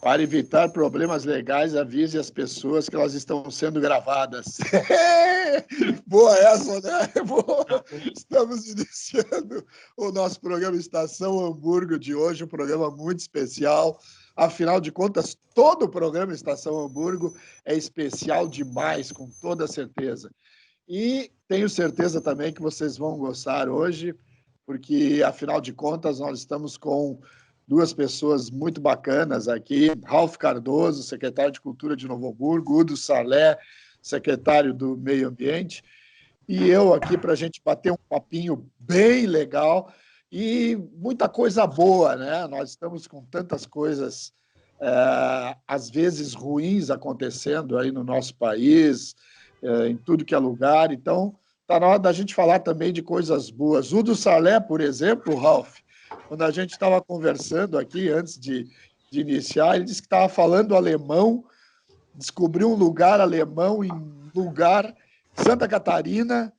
Para evitar problemas legais, avise as pessoas que elas estão sendo gravadas. Boa essa, né? Boa. Estamos iniciando o nosso programa Estação Hamburgo de hoje, um programa muito especial. Afinal de contas, todo o programa Estação Hamburgo é especial demais, com toda certeza. E tenho certeza também que vocês vão gostar hoje, porque, afinal de contas, nós estamos com duas pessoas muito bacanas aqui, Ralph Cardoso, secretário de Cultura de Novo Hamburgo, Udo Salé, secretário do Meio Ambiente, e eu aqui para a gente bater um papinho bem legal e muita coisa boa, né? Nós estamos com tantas coisas, às vezes ruins acontecendo aí no nosso país, em tudo que é lugar, então está na hora da gente falar também de coisas boas. Udo Salé, por exemplo, Ralph, quando a gente estava conversando aqui, antes de iniciar, ele disse que estava falando alemão, descobriu um lugar alemão em lugar Santa Catarina.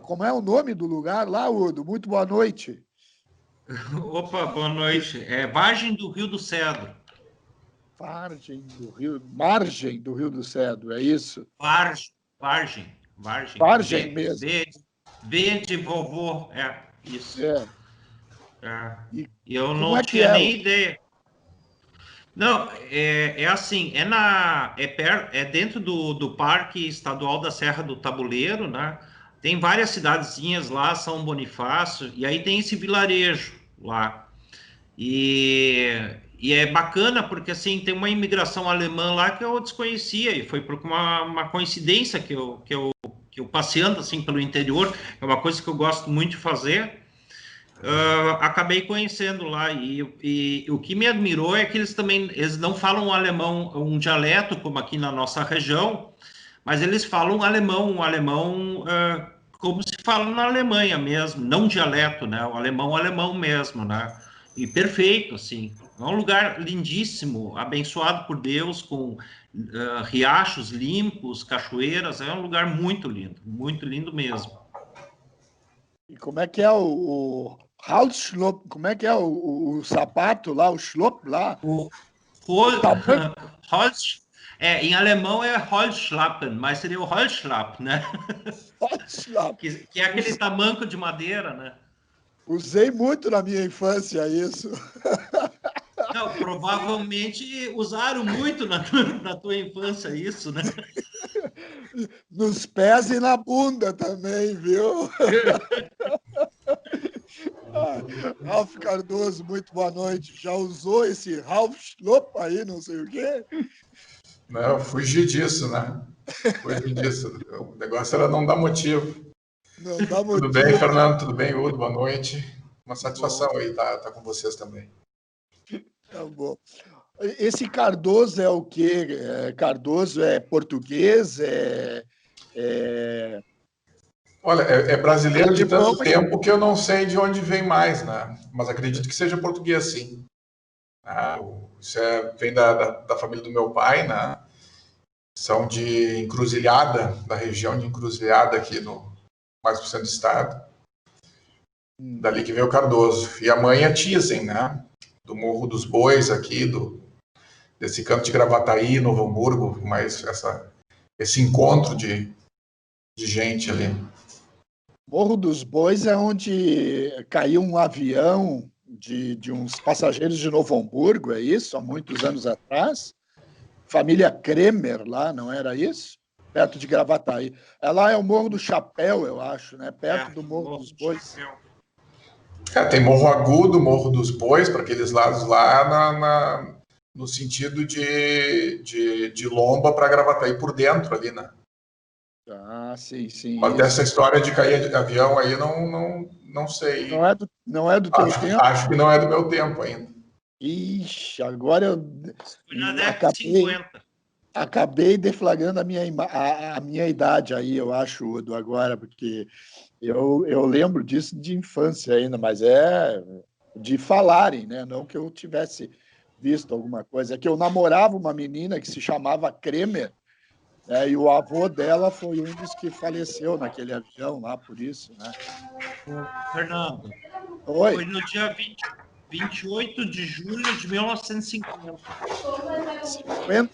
Como é o nome do lugar lá, Udo? Muito boa noite. Opa, boa noite. É Vargem do Rio do Cedro. Margem do Rio do Cedro, é isso? Vargem. Vargem mesmo. V de vovô, é isso. E eu não tinha nem ideia. Não, é assim, é dentro do Parque Estadual da Serra do Tabuleiro, né? Tem várias cidadezinhas lá, São Bonifácio, e aí tem esse vilarejo lá. E é bacana porque assim tem uma imigração alemã lá que eu desconhecia, e foi por uma coincidência que eu passeando assim pelo interior, é uma coisa que eu gosto muito de fazer. Acabei conhecendo lá e o que me admirou é que eles não falam alemão, um dialeto como aqui na nossa região, mas eles falam um alemão como se fala na Alemanha mesmo, não dialeto, né? O alemão mesmo, né? E perfeito, assim. É um lugar lindíssimo, abençoado por Deus, com riachos limpos, cachoeiras. É um lugar muito lindo mesmo. E como é que é o Halsschlop? Como é que é o sapato lá, o Schlop lá? Em alemão é Holzschlappen, mas seria o Holzschlapp, né? Holzschlapp. que é aquele tamanco de madeira, né? Usei muito na minha infância isso. Não, provavelmente usaram muito na tua infância isso, né? Nos pés e na bunda também, viu? Ralph Cardoso, muito boa noite. Já usou esse Ralph Schlop aí, não sei o quê? Não, fugi disso, né? Fugi disso. O negócio era não dar motivo. Não dá motivo. Tudo bem, Fernando? Tudo bem, Udo? Boa noite. Uma satisfação aí estar com vocês também. Tá bom. Esse Cardoso é o quê? Cardoso é português? Olha, é brasileiro de tanto tempo que eu não sei de onde vem mais, né? Mas acredito que seja português, sim. Isso vem da família do meu pai, né? São de Encruzilhada, da região de Encruzilhada, aqui mais pro centro do estado. Dali que veio o Cardoso. E a mãe é Thyssen, né? Do Morro dos Bois aqui, desse canto de Gravataí, Novo Hamburgo, mas esse encontro de gente ali. Morro dos Bois é onde caiu um avião de uns passageiros de Novo Hamburgo, é isso? Há muitos anos atrás. Família Kremer lá, não era isso? Perto de Gravataí. Lá é o Morro do Chapéu, eu acho, né? Perto do Morro dos Bois. Tem Morro Agudo, Morro dos Bois, para aqueles lados lá, no sentido de Lomba para Gravataí por dentro ali, né? Sim. Mas dessa história de cair de avião aí, não sei. Não é do teu tempo? Acho que não é do meu tempo ainda. Ixi, agora eu na década de 50. Acabei deflagrando a minha idade aí, eu acho, Udo, agora, porque eu lembro disso de infância ainda, mas é de falarem, né? Não que eu tivesse visto alguma coisa. É que eu namorava uma menina que se chamava Kremer, né? E o avô dela foi um dos que faleceu naquele avião lá, por isso, né? Fernando, Oi. foi no dia 28 de julho de 1950. 50?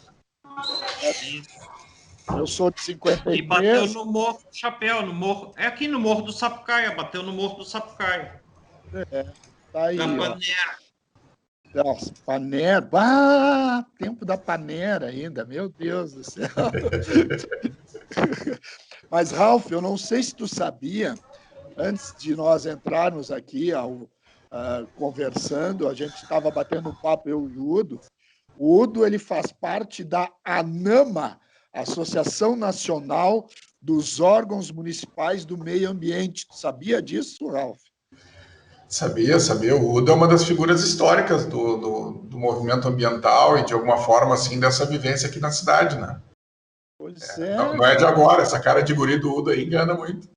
Eu sou de 53. E bateu no Morro do Chapéu, no morro, é aqui no Morro do Sapucaia, bateu no Morro do Sapucaia. Tá aí, da ó. Panera. Nossa, Panera. Ah, tempo da Panera ainda, meu Deus do céu. Mas, Ralf, eu não sei se tu sabia, antes de nós entrarmos aqui conversando, a gente estava batendo um papo, eu e o Udo. O Udo ele faz parte da ANAMA, Associação Nacional dos Órgãos Municipais do Meio Ambiente. Tu sabia disso, Ralf? Sabia. O Udo é uma das figuras históricas do movimento ambiental e, de alguma forma, assim, dessa vivência aqui na cidade, né? Pois é. Não é de agora, essa cara de guri do Udo aí engana muito.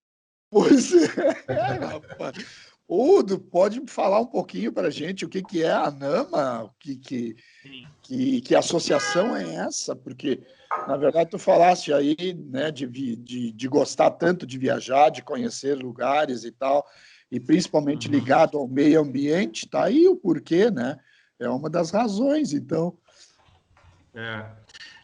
Pois é, rapaz. Udo, pode falar um pouquinho para a gente o que é a ANAMA? Que associação é essa? Porque, na verdade, tu falaste aí, né, de gostar tanto de viajar, de conhecer lugares e tal, e principalmente ligado ao meio ambiente, tá aí o porquê, né? É uma das razões, então.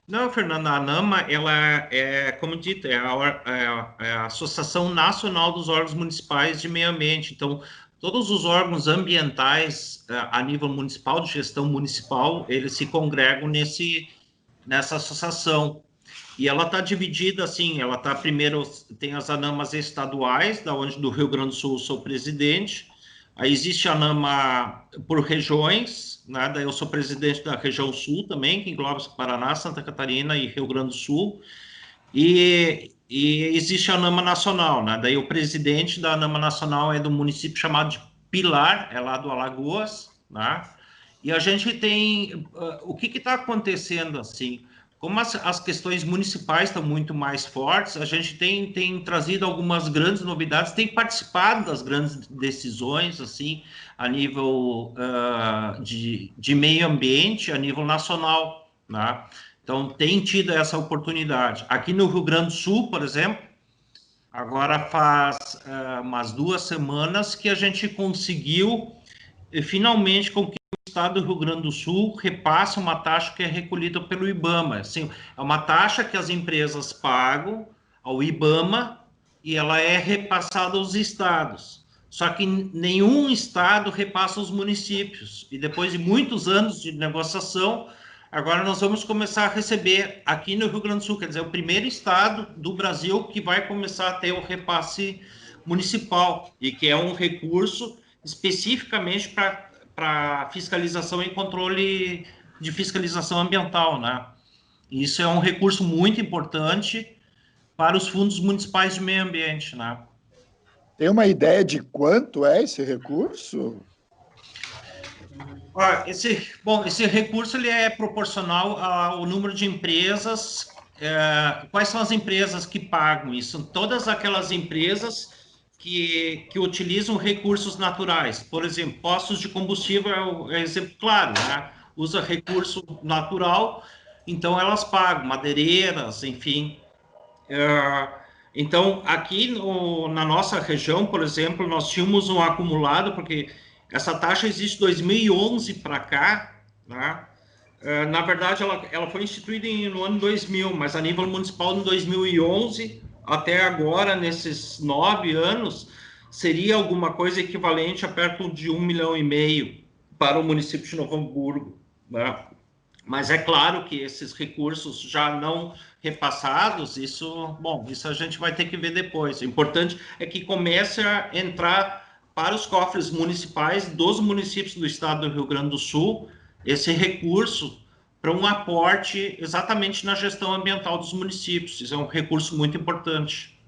Não, Fernando, a ANAMA, ela é, como dito, é a Associação Nacional dos Órgãos Municipais de Meio Ambiente. Então, todos os órgãos ambientais a nível municipal, de gestão municipal, eles se congregam nessa associação. E ela está dividida assim, ela está primeiro, tem as ANAMAs estaduais, da onde do Rio Grande do Sul eu sou presidente. Aí existe a ANAMA por regiões, né? Daí eu sou presidente da região sul também, que engloba Paraná, Santa Catarina e Rio Grande do Sul. E existe a ANAMA nacional, né? Daí o presidente da ANAMA nacional é do município chamado de Pilar, é lá do Alagoas, né? E a gente tem... o que está acontecendo, assim? Como as questões municipais estão muito mais fortes, a gente tem trazido algumas grandes novidades, tem participado das grandes decisões, assim, a nível de meio ambiente, a nível nacional, né? Então, tem tido essa oportunidade. Aqui no Rio Grande do Sul, por exemplo, agora faz umas 2 semanas que a gente conseguiu, finalmente, com que o Estado do Rio Grande do Sul repasse uma taxa que é recolhida pelo IBAMA. Assim, é uma taxa que as empresas pagam ao IBAMA e ela é repassada aos estados. Só que nenhum estado repassa aos municípios. E depois de muitos anos de negociação, agora nós vamos começar a receber aqui no Rio Grande do Sul, quer dizer, o primeiro estado do Brasil que vai começar a ter o repasse municipal, e que é um recurso especificamente para fiscalização e controle de fiscalização ambiental, né? Isso é um recurso muito importante para os fundos municipais de meio ambiente, né? Tem uma ideia de quanto é esse recurso? Esse recurso ele é proporcional ao número de empresas. Quais são as empresas que pagam isso? São todas aquelas empresas que utilizam recursos naturais. Por exemplo, postos de combustível é um exemplo claro, né? Usa recurso natural, então elas pagam, madeireiras, enfim. Então, aqui na nossa região, por exemplo, nós tínhamos um acumulado, porque essa taxa existe de 2011 para cá, né? Na verdade, ela foi instituída no ano 2000, mas a nível municipal, em 2011, até agora, nesses 9 anos, seria alguma coisa equivalente a perto de 1,5 milhão para o município de Novo Hamburgo, né? Mas é claro que esses recursos já não repassados, isso a gente vai ter que ver depois. O importante é que comece a entrar para os cofres municipais dos municípios do estado do Rio Grande do Sul esse recurso para um aporte exatamente na gestão ambiental dos municípios. Isso é um recurso muito importante.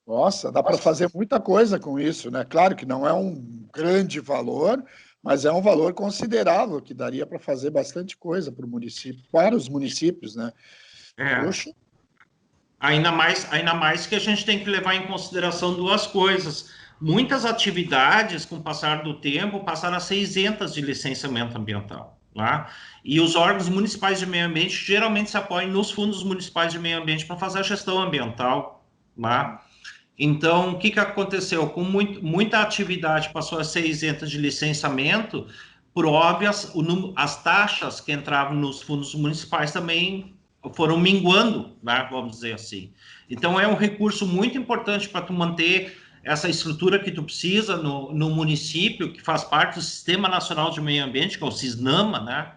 Nossa, dá para fazer muita coisa com isso, né? Claro que não é um grande valor, mas é um valor considerável que daria para fazer bastante coisa para o município, para os municípios, né? Puxa. Ainda mais que a gente tem que levar em consideração 2 coisas. Muitas atividades, com o passar do tempo, passaram a ser isentas de licenciamento ambiental, tá? E os órgãos municipais de meio ambiente geralmente se apoiam nos fundos municipais de meio ambiente para fazer a gestão ambiental, tá? Então, o que aconteceu? Com muita atividade passou a ser isenta de licenciamento, por óbvias, as taxas que entravam nos fundos municipais também foram minguando, né, vamos dizer assim. Então, é um recurso muito importante para tu manter essa estrutura que tu precisa no município, que faz parte do Sistema Nacional de Meio Ambiente, que é o SISNAMA, né?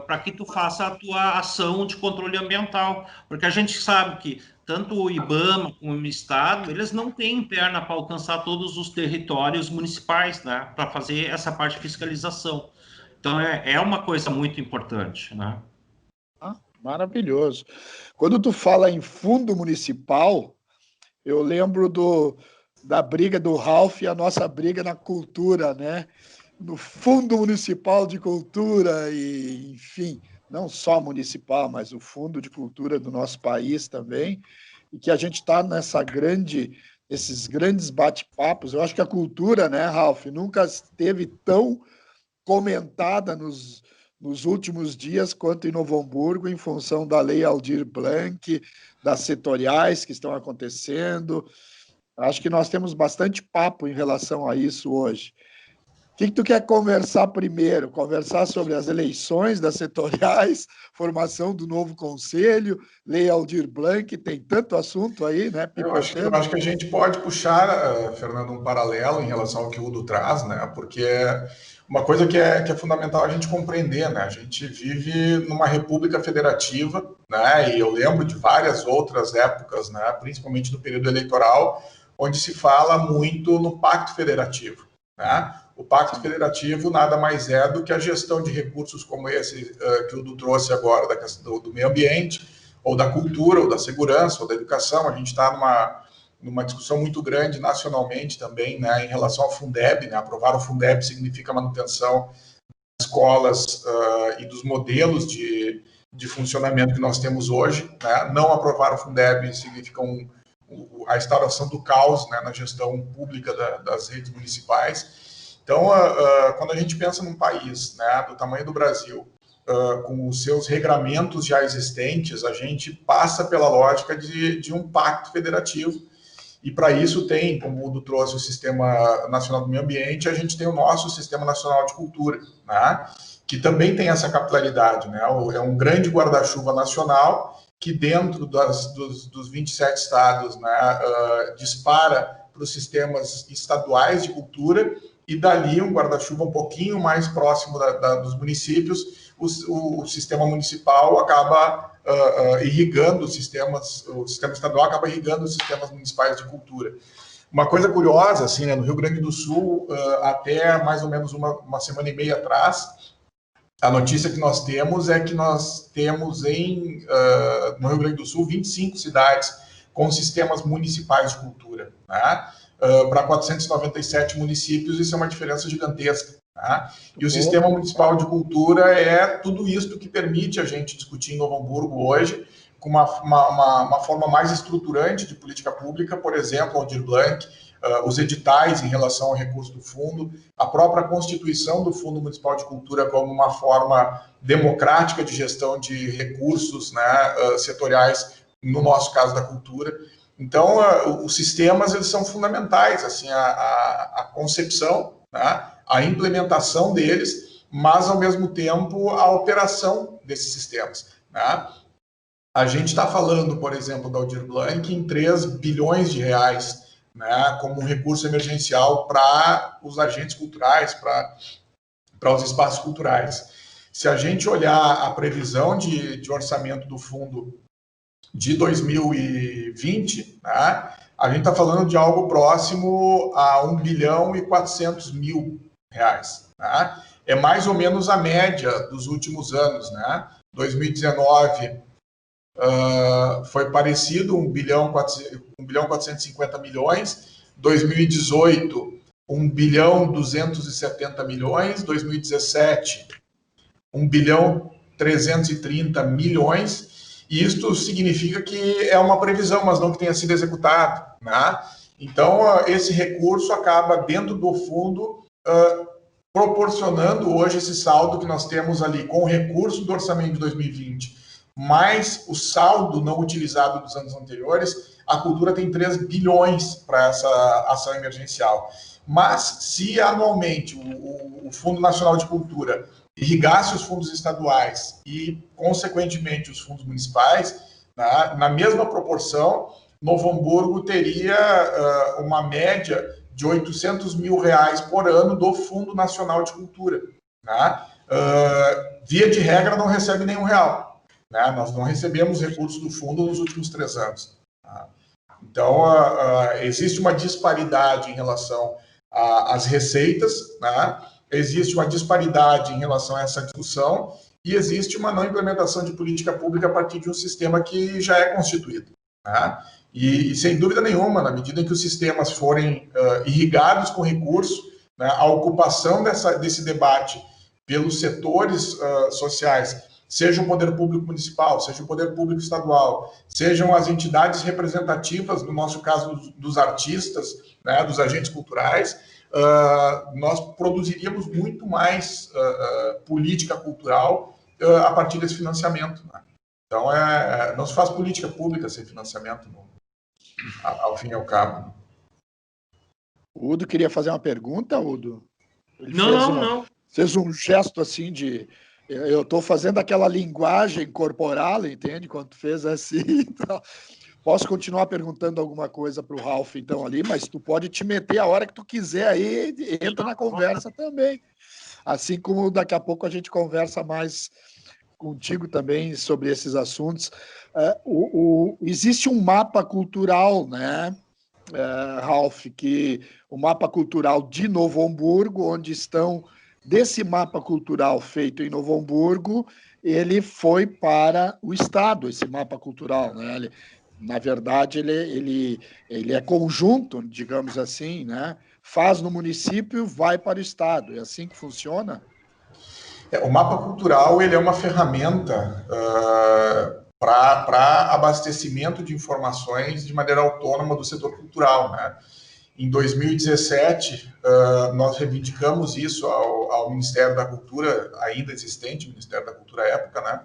Para que tu faça a tua ação de controle ambiental, porque a gente sabe que tanto o IBAMA como o Estado, eles não têm perna para alcançar todos os territórios municipais, né, para fazer essa parte de fiscalização. Então, é uma coisa muito importante, né? Maravilhoso. Quando tu fala em fundo municipal, eu lembro da briga do Ralph e a nossa briga na cultura, né? No Fundo Municipal de Cultura, e, enfim, não só municipal, mas o Fundo de Cultura do nosso país também, e que a gente está esses grandes bate-papos. Eu acho que a cultura, né, Ralph, nunca esteve tão comentada nos últimos dias quanto em Novo Hamburgo, em função da Lei Aldir Blanc, das setoriais que estão acontecendo. Acho que nós temos bastante papo em relação a isso hoje. O que tu quer conversar primeiro? Conversar sobre as eleições das setoriais, formação do novo conselho, Lei Aldir Blanc, tem tanto assunto aí, né? Eu acho que a gente pode puxar, Fernando, um paralelo em relação ao que o Udo traz, né? Porque uma coisa que é fundamental a gente compreender, né? A gente vive numa república federativa, né? E eu lembro de várias outras épocas, né? Principalmente no período eleitoral, onde se fala muito no pacto federativo, né? O pacto federativo nada mais é do que a gestão de recursos como esse que o Udo trouxe agora, do meio ambiente, ou da cultura, ou da segurança, ou da educação. A gente está numa discussão muito grande nacionalmente também, né, em relação ao Fundeb, né? Aprovar o Fundeb significa manutenção das escolas e dos modelos de funcionamento que nós temos hoje, né? Não aprovar o Fundeb significa a instauração do caos, né, na gestão pública das redes municipais. Então, quando a gente pensa num país, né, do tamanho do Brasil, com os seus regramentos já existentes, a gente passa pela lógica de um pacto federativo. E para isso tem, como o Udo trouxe, o Sistema Nacional do Meio Ambiente, a gente tem o nosso Sistema Nacional de Cultura, né, que também tem essa capilaridade, né? É um grande guarda-chuva nacional que dentro dos 27 estados, né, dispara para os sistemas estaduais de cultura, e dali um guarda-chuva um pouquinho mais próximo dos municípios, o sistema municipal acaba irrigando o sistema estadual acaba irrigando os sistemas municipais de cultura. Uma coisa curiosa, assim, né, no Rio Grande do Sul, até mais ou menos uma semana e meia atrás, a notícia que nós temos é que nós temos no Rio Grande do Sul 25 cidades com sistemas municipais de cultura, né? Para 497 municípios, isso é uma diferença gigantesca. Tá? E o Sistema Municipal de Cultura é tudo isso que permite a gente discutir em Novo Hamburgo hoje, com uma forma mais estruturante de política pública, por exemplo, Aldir Blanc, os editais em relação ao recurso do fundo, a própria constituição do Fundo Municipal de Cultura como uma forma democrática de gestão de recursos, né, setoriais, no nosso caso da cultura. Então, os sistemas, eles são fundamentais, assim, a concepção, né, a implementação deles, mas, ao mesmo tempo, a operação desses sistemas, né? A gente está falando, por exemplo, da Aldir Blanc em 3 bilhões de reais, né, como um recurso emergencial para os agentes culturais, para os espaços culturais. Se a gente olhar a previsão de orçamento do fundo de 2020, né, a gente está falando de algo próximo a 1 bilhão e 400 mil reais. Né? É mais ou menos a média dos últimos anos. Né? 2019 foi parecido, 1 bilhão 450 milhões, 2018, 1 bilhão 270 milhões, 2017, 1 bilhão 330 milhões, e isto significa que é uma previsão, mas não que tenha sido executado. Né? Então, esse recurso acaba dentro do fundo proporcionando hoje esse saldo que nós temos ali com o recurso do orçamento de 2020, mais o saldo não utilizado dos anos anteriores, a cultura tem 3 bilhões para essa ação emergencial. Mas, se anualmente o Fundo Nacional de Cultura irrigasse os fundos estaduais e, consequentemente, os fundos municipais, na mesma proporção, Novo Hamburgo teria uma média de R$800 mil por ano do Fundo Nacional de Cultura. Via de regra, não recebe nenhum real. Nós não recebemos recursos do fundo nos últimos 3 anos. Então, existe uma disparidade em relação às receitas, existe uma disparidade em relação a essa discussão e existe uma não implementação de política pública a partir de um sistema que já é constituído. E sem dúvida nenhuma, na medida em que os sistemas forem irrigados com recurso, a ocupação desse debate pelos setores sociais, seja o poder público municipal, seja o poder público estadual, sejam as entidades representativas, no nosso caso dos artistas, dos agentes culturais, nós produziríamos muito mais política cultural a partir desse financiamento. Então, não se faz política pública sem financiamento, ao fim e ao cabo. O Udo queria fazer uma pergunta, Udo? Não. Fez um gesto assim de... Eu estou fazendo aquela linguagem corporal, entende? Quando tu fez assim. Então, posso continuar perguntando alguma coisa para o Ralph, então, ali, mas tu pode te meter a hora que tu quiser aí, entra na conversa também. Assim como daqui a pouco a gente conversa mais contigo também sobre esses assuntos. Existe um mapa cultural, né, Ralph, o mapa cultural de Novo Hamburgo, onde estão... Desse mapa cultural feito em Novo Hamburgo, ele foi para o Estado, esse mapa cultural, né? Na verdade, ele é conjunto, digamos assim, né? Faz no município, vai para o Estado. É assim que funciona? O mapa cultural ele é uma ferramenta para abastecimento de informações de maneira autônoma do setor cultural, né? Em 2017, nós reivindicamos isso ao Ministério da Cultura, ainda existente, Ministério da Cultura à época, né?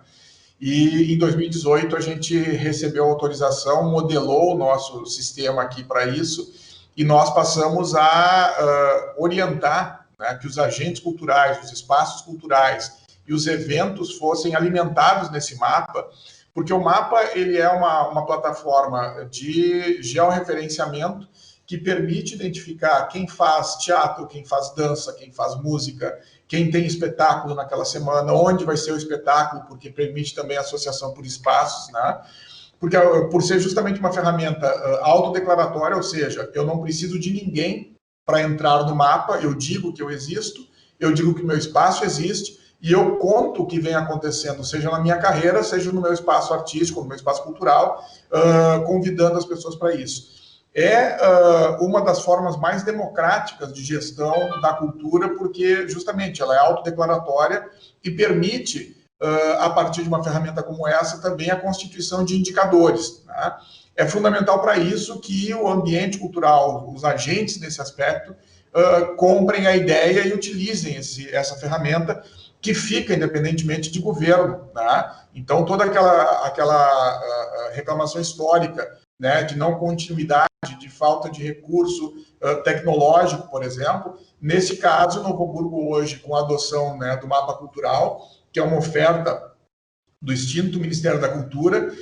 E em 2018 a gente recebeu autorização, modelou o nosso sistema aqui para isso, e nós passamos a orientar, né, que os agentes culturais, os espaços culturais e os eventos fossem alimentados nesse mapa, porque o mapa ele é uma plataforma de georreferenciamento que permite identificar quem faz teatro, quem faz dança, quem faz música, quem tem espetáculo naquela semana, onde vai ser o espetáculo, porque permite também a associação por espaços, né? Porque por ser justamente uma ferramenta autodeclaratória, ou seja, eu não preciso de ninguém para entrar no mapa, eu digo que eu existo, eu digo que meu espaço existe, e eu conto o que vem acontecendo, seja na minha carreira, seja no meu espaço artístico, no meu espaço cultural, convidando as pessoas para isso. É uma das formas mais democráticas de gestão da cultura, porque justamente ela é autodeclaratória e permite, a partir de uma ferramenta como essa, também a constituição de indicadores, né? É fundamental para isso que o ambiente cultural, os agentes nesse aspecto, comprem a ideia e utilizem essa ferramenta que fica independentemente de governo, né? Então, toda aquela reclamação histórica, né, de não continuidade, de falta de recurso tecnológico, por exemplo. Nesse caso, Novo Hamburgo hoje, com a adoção, né, do mapa cultural, que é uma oferta do extinto Ministério da Cultura,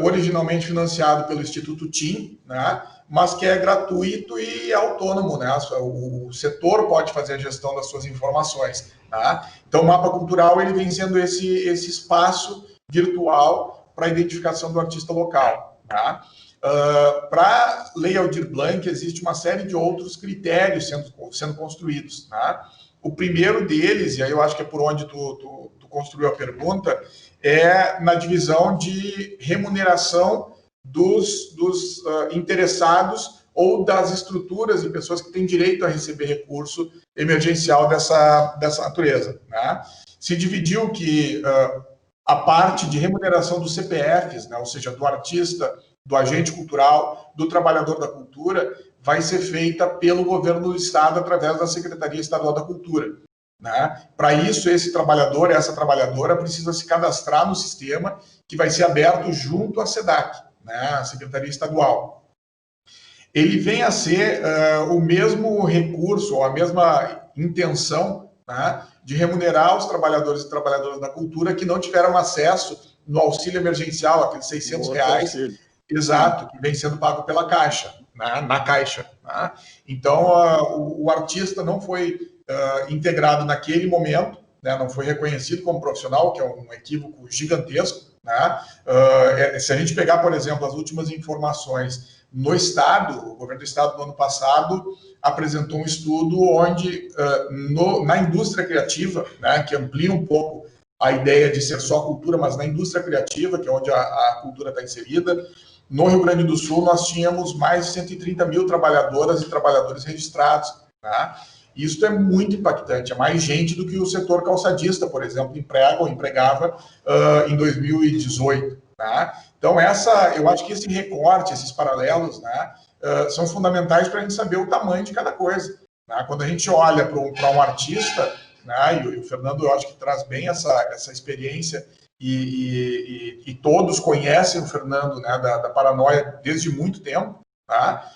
originalmente financiado pelo Instituto TIM, né, mas que é gratuito e autônomo, né? O setor pode fazer a gestão das suas informações, né? Então, o mapa cultural ele vem sendo esse espaço virtual para a identificação do artista local, né? Para a Lei Aldir Blanc, existe uma série de outros critérios sendo construídos, né? O primeiro deles, e aí eu acho que é por onde tu construiu a pergunta, é na divisão de remuneração dos interessados ou das estruturas e pessoas que têm direito a receber recurso emergencial dessa natureza, né? Se dividiu que a parte de remuneração dos CPFs, né, ou seja, do artista, do agente cultural, do trabalhador da cultura, vai ser feita pelo governo do Estado através da Secretaria Estadual da Cultura, né? Para isso, esse trabalhador, essa trabalhadora precisa se cadastrar no sistema que vai ser aberto junto à SEDAC, né, a Secretaria Estadual. Ele vem a ser o mesmo recurso, ou a mesma intenção, né, de remunerar os trabalhadores e trabalhadoras da cultura que não tiveram acesso no auxílio emergencial, aqueles R$600, exato, que vem sendo pago pela Caixa, né, na Caixa. Né? Então, o artista não foi integrado naquele momento, né, não foi reconhecido como profissional, que é um equívoco gigantesco. Né? Se a gente pegar, por exemplo, as últimas informações no Estado, o governo do Estado, no ano passado, apresentou um estudo onde, na indústria criativa, né, que amplia um pouco a ideia de ser só cultura, mas na indústria criativa, que é onde a cultura está inserida, no Rio Grande do Sul, nós tínhamos mais de 130 mil trabalhadoras e trabalhadores registrados. Né? Isso é muito impactante, é mais gente do que o setor calçadista, por exemplo, emprega ou empregava em 2018. Né? Então, eu acho que esse recorte, esses paralelos, né, são fundamentais para a gente saber o tamanho de cada coisa. Né? Quando a gente olha para um artista, né, e o Fernando, eu acho que traz bem essa experiência, e todos conhecem o Fernando, né, da Paranoia desde muito tempo. Tá?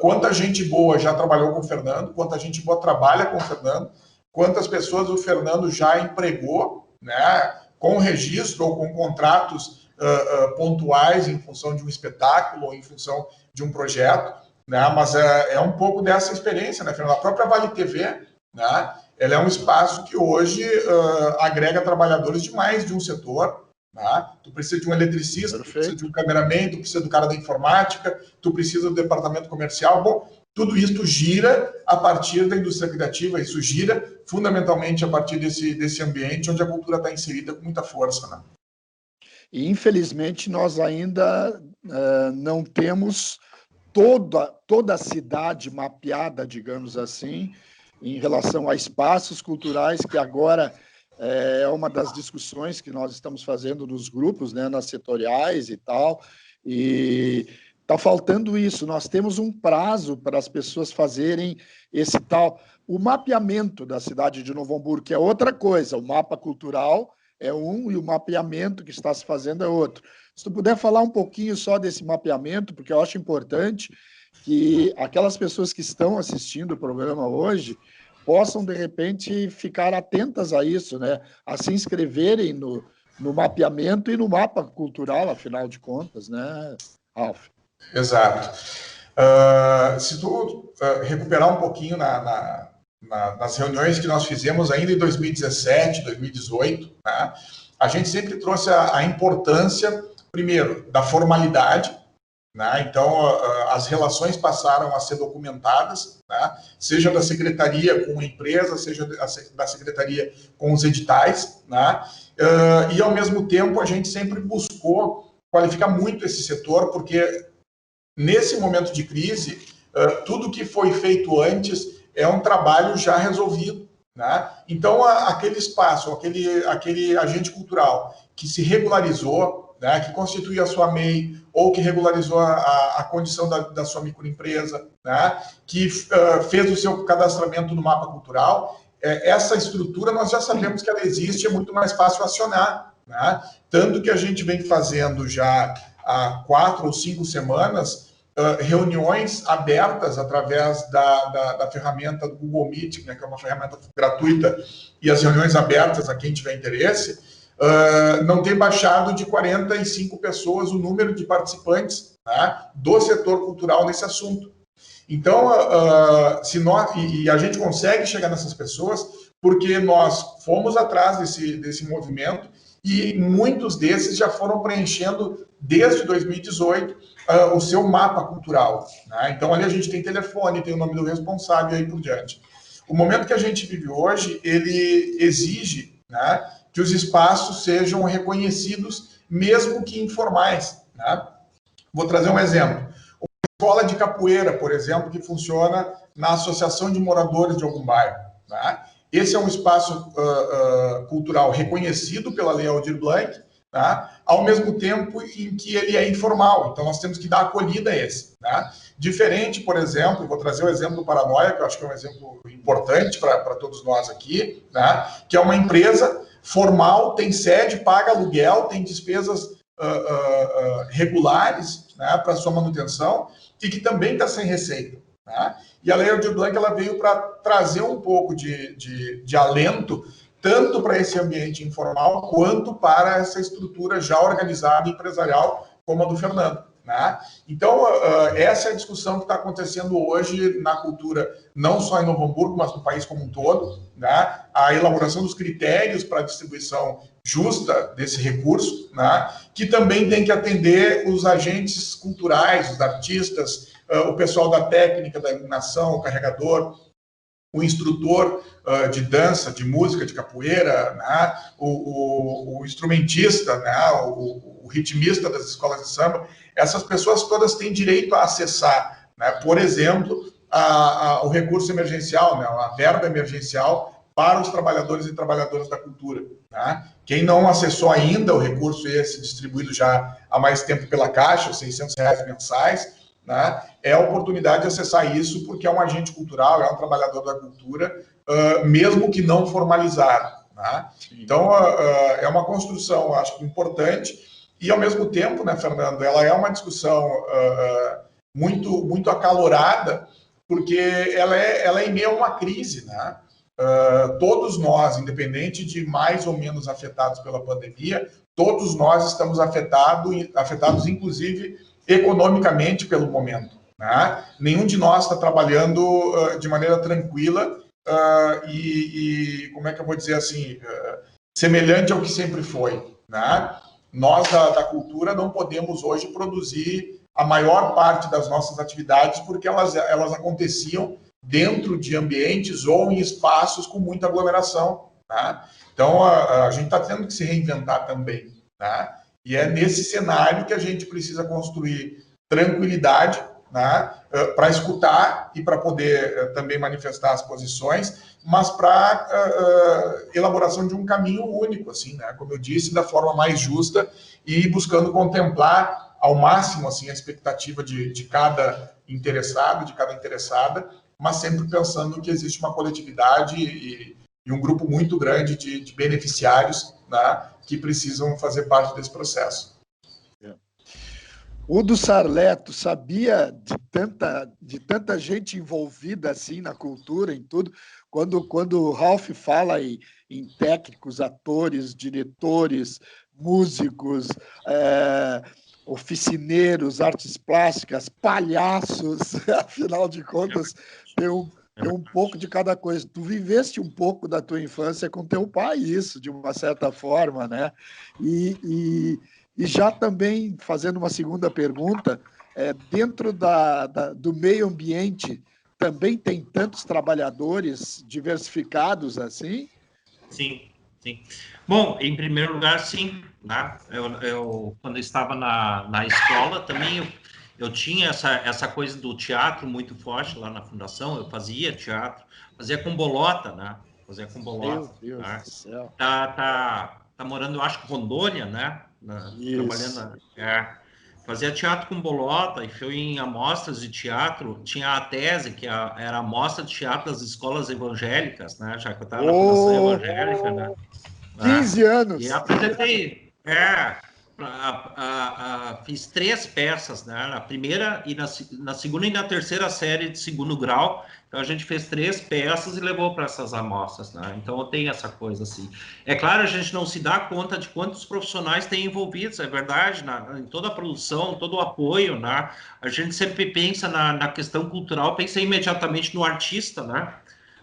Quanta gente boa já trabalhou com o Fernando, quanta gente boa trabalha com o Fernando, quantas pessoas o Fernando já empregou, né, com registro ou com contratos pontuais em função de um espetáculo ou em função de um projeto, né? Mas é um pouco dessa experiência, né, Fernando? A própria Vale TV, né, ela é um espaço que hoje agrega trabalhadores de mais de um setor. Né? Tu precisa de um eletricista, tu precisa de um cameraman, tu precisa do cara da informática, tu precisa do departamento comercial. Bom, tudo isso gira a partir da indústria criativa, isso gira fundamentalmente a partir desse ambiente onde a cultura está inserida com muita força. Né? E, infelizmente, nós ainda não temos toda a cidade mapeada, digamos assim, em relação a espaços culturais, que agora é uma das discussões que nós estamos fazendo nos grupos, né, nas setoriais e tal, e está faltando isso. Nós temos um prazo para as pessoas fazerem esse tal... O mapeamento da cidade de Novo Hamburgo, que é outra coisa, o mapa cultural é um e o mapeamento que está se fazendo é outro. Se tu puder falar um pouquinho só desse mapeamento, porque eu acho importante que aquelas pessoas que estão assistindo o programa hoje possam, de repente, ficar atentas a isso, né? A se inscreverem no mapeamento e no mapa cultural, afinal de contas, né, Ralf? Exato. Se tu recuperar um pouquinho nas reuniões que nós fizemos ainda em 2017, 2018, né, a gente sempre trouxe a importância, primeiro, da formalidade. Né? Então, as relações passaram a ser documentadas, né? Seja da secretaria com a empresa, seja da secretaria com os editais. Né? E, ao mesmo tempo, a gente sempre buscou qualificar muito esse setor, porque, nesse momento de crise, tudo que foi feito antes é um trabalho já resolvido. Né? Então, aquele espaço, aquele agente cultural que se regularizou, né, que constitui a sua MEI ou que regularizou a condição da sua microempresa, né, que fez o seu cadastramento no mapa cultural, essa estrutura nós já sabemos que ela existe, é muito mais fácil acionar. Né? Tanto que a gente vem fazendo já há 4 ou 5 semanas reuniões abertas através da ferramenta do Google Meet, né, que é uma ferramenta gratuita, e as reuniões abertas a quem tiver interesse, não tem baixado de 45 pessoas o número de participantes, né, do setor cultural nesse assunto. Então, e a gente consegue chegar nessas pessoas porque nós fomos atrás desse movimento e muitos desses já foram preenchendo desde 2018 o seu mapa cultural. Né? Então, ali a gente tem telefone, tem o nome do responsável e aí por diante. O momento que a gente vive hoje, ele exige, né, que os espaços sejam reconhecidos, mesmo que informais. Né? Vou trazer um exemplo. Uma escola de capoeira, por exemplo, que funciona na associação de moradores de algum bairro. Né? Esse é um espaço cultural reconhecido pela Lei Aldir Blanc, tá? Ao mesmo tempo em que ele é informal. Então, nós temos que dar acolhida a esse. Né? Diferente, por exemplo, vou trazer o exemplo do Paranoia, que eu acho que é um exemplo importante para todos nós aqui, né? Que é uma empresa formal, tem sede, paga aluguel, tem despesas regulares, né, para sua manutenção e que também está sem receita. Né? E a Lei Aldir Blanc ela veio para trazer um pouco de alento, tanto para esse ambiente informal, quanto para essa estrutura já organizada empresarial, como a do Fernando. Né? Então, essa é a discussão que está acontecendo hoje na cultura, não só em Novo Hamburgo, mas no país como um todo. Né? A elaboração dos critérios para a distribuição justa desse recurso, né? Que também tem que atender os agentes culturais, os artistas, o pessoal da técnica, da iluminação, o carregador, o instrutor de dança, de música, de capoeira, né? o instrumentista, né? o ritmista das escolas de samba. Essas pessoas todas têm direito a acessar, né? Por exemplo, o recurso emergencial, né? A verba emergencial para os trabalhadores e trabalhadoras da cultura. Né? Quem não acessou ainda o recurso esse distribuído já há mais tempo pela Caixa, R$600 mensais, né? É a oportunidade de acessar isso, porque é um agente cultural, é um trabalhador da cultura, mesmo que não formalizado. Né? Então, é uma construção, acho que importante, e ao mesmo tempo, né, Fernando, ela é uma discussão muito acalorada, porque ela é em meio a uma crise. Né? Todos nós, independente de mais ou menos afetados pela pandemia, todos nós estamos afetados inclusive economicamente pelo momento. Né? Nenhum de nós está trabalhando de maneira tranquila e, como é que eu vou dizer assim, semelhante ao que sempre foi. Né? Nós, da cultura, não podemos hoje produzir a maior parte das nossas atividades porque elas aconteciam dentro de ambientes ou em espaços com muita aglomeração. Né? Então, a gente está tendo que se reinventar também. Né? E é nesse cenário que a gente precisa construir tranquilidade, né, para escutar e para poder também manifestar as posições, mas para elaboração de um caminho único, assim, né, como eu disse, da forma mais justa e buscando contemplar ao máximo assim, a expectativa de cada interessado, de cada interessada, mas sempre pensando que existe uma coletividade e um grupo muito grande de beneficiários, né, que precisam fazer parte desse processo. O do Sarleto sabia de tanta gente envolvida assim na cultura, em tudo. Quando o Ralph fala em técnicos, atores, diretores, músicos, oficineiros, artes plásticas, palhaços, afinal de contas, tem um pouco de cada coisa. Tu viveste um pouco da tua infância com teu pai, isso, de uma certa forma, né? E já também, fazendo uma segunda pergunta, dentro do meio ambiente, também tem tantos trabalhadores diversificados assim? Sim, sim. Bom, em primeiro lugar, sim. Né? Eu quando estava na escola, também eu tinha essa coisa do teatro muito forte lá na fundação. Eu fazia teatro, fazia com bolota, né? Fazia com bolota. Meu Deus né? do céu. Tá morando, eu acho que Rondônia, né? Trabalhando. Fazia teatro com bolota e fui em amostras de teatro. Tinha a tese, que era a amostra de teatro das escolas evangélicas, né? Já que eu estava na Fundação Evangélica, né? 15 anos! E apresentei, fiz 3 peças, né? Na primeira, e na segunda e na terceira série de segundo grau. Então, a gente fez 3 peças e levou para essas amostras, né? Então, tem essa coisa assim. É claro, a gente não se dá conta de quantos profissionais tem envolvidos, é verdade, em toda a produção, todo o apoio, né? A gente sempre pensa na questão cultural, pensa imediatamente no artista, né?